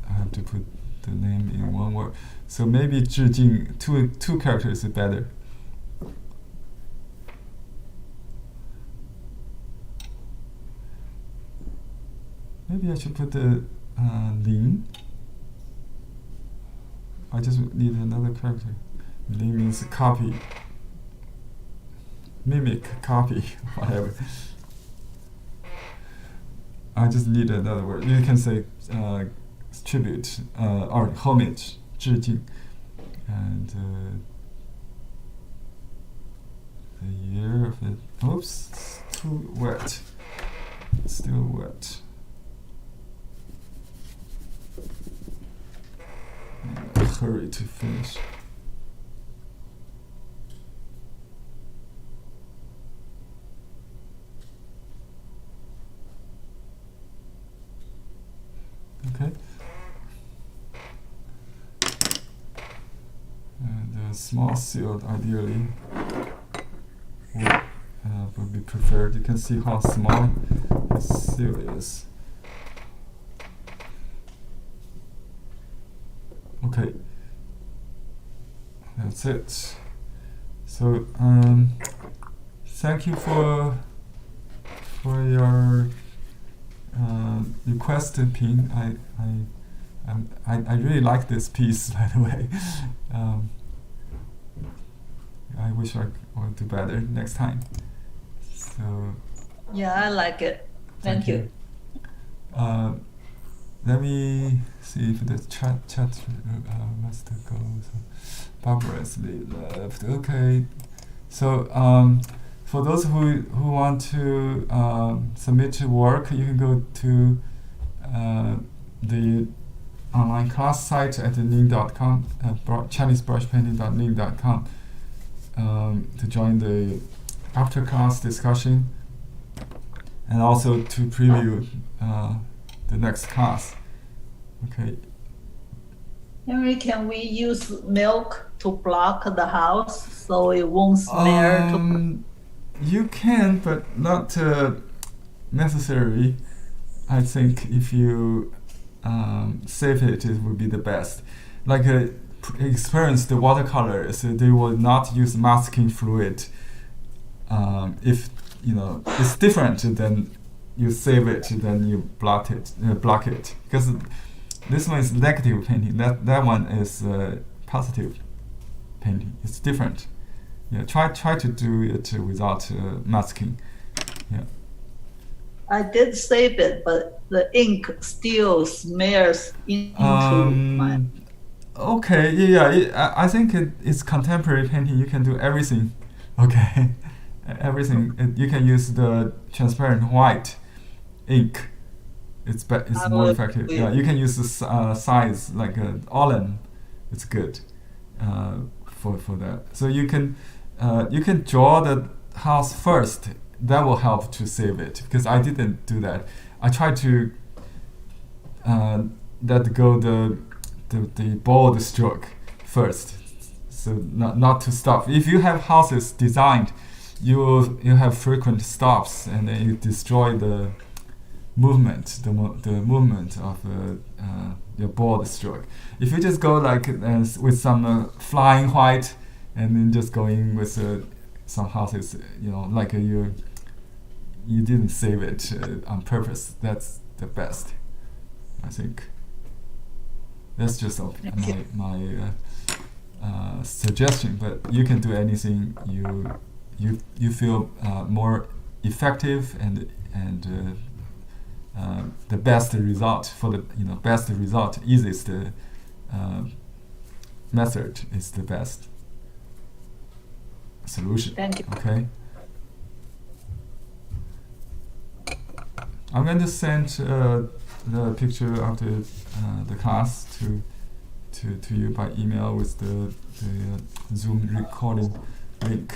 I have to put the name in 1 word. So maybe 致敬 two characters is better. Maybe I should put the 林. I just need another character. 林 means copy, mimic, copy, whatever. I just need another word. You can say tribute or homage, 致敬, and the year of it. Oops, it's too wet. It's still wet. Hurry to finish. Okay. And small sealed ideally would be preferred. You can see how small the seal is. Okay. That's it. So thank you for your request pin. I really like this piece, by the way. I wish I would do better next time. So Yeah, I like it. Thank you. Let me see if the chat must go. So Barbara is left. Okay. So for those who want to submit work, you can go to the online class site at ning.com, ChineseBrushPainting.ning.com, to join the after class discussion, and also to preview the next class. Okay. Henry, can we use milk to block the house so it won't smell? You can, but not necessary. I think if you save it, it would be the best. Like experienced watercolors, they will not use masking fluid. If you know it's different, then you save it, then you block it, because this one is negative painting. That one is positive painting. It's different. Yeah, try to do it without masking. Yeah. I did save it, but the ink still smears into my. Okay. Yeah. I think it's contemporary painting. You can do everything. Okay. Everything. You can use the transparent white ink. It's more effective. Yeah. You can use the size like Olin. It's good for that. So you can draw the house first. That will help to save it, because I didn't do that. I tried to let go the bold stroke first, so not to stop. If you have houses designed you have frequent stops, and then you destroy the movement, the movement of your board stroke. If you just go like with some flying white, and then just going with some houses, like you didn't save it on purpose. That's the best, I think. That's just my suggestion. But you can do anything you feel more effective and the best result for the best result, easiest method is the best solution. Thank you. Okay. I'm going to send the picture of the class to you by email with the Zoom recording link.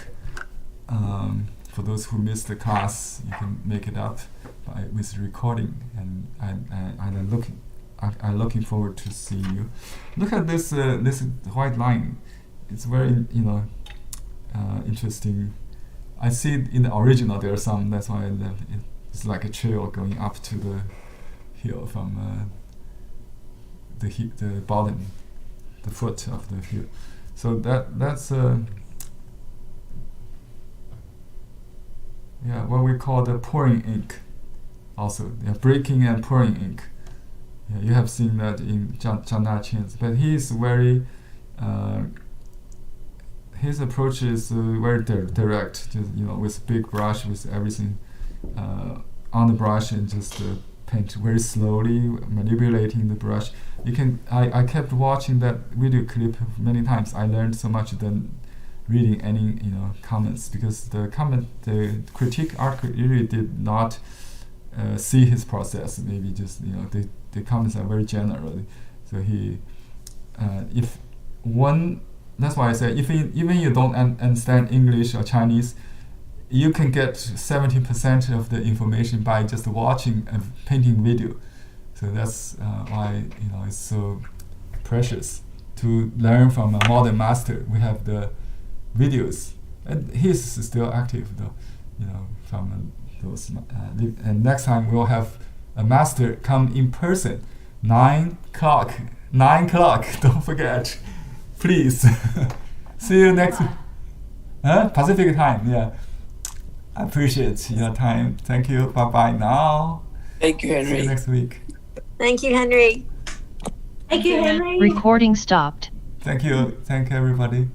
For those who missed the class, you can make it up with recording, and I'm looking forward to seeing you. Look at this white line. It's very interesting. I see it in the original. There are some. That's why it's like a trail going up to the hill from the bottom, the foot of the hill. So that's what we call the pouring ink. Also, breaking and pouring ink. Yeah, you have seen that in Zhang Chen's, but he's very. His approach is very direct, just with big brush, with everything on the brush, and just paint very slowly, manipulating the brush. I kept watching that video clip many times. I learned so much than reading any comments, because the critique article really did not see his process. Maybe just the comments are very general. So he if one. That's why I say even you don't understand English or Chinese, you can get 70% of the information by just watching a painting video. So that's why it's so precious to learn from a modern master. We have the videos, and he's still active though. From those. And next time we'll have a master come in person, 9 o'clock. 9 o'clock. Don't forget. Please. See you next week. Pacific time, yeah. I appreciate your time. Thank you. Bye-bye now. Thank you, Henry. See you next week. Thank you, Henry. Thank you, Henry. Recording stopped. Thank you. Thank everybody.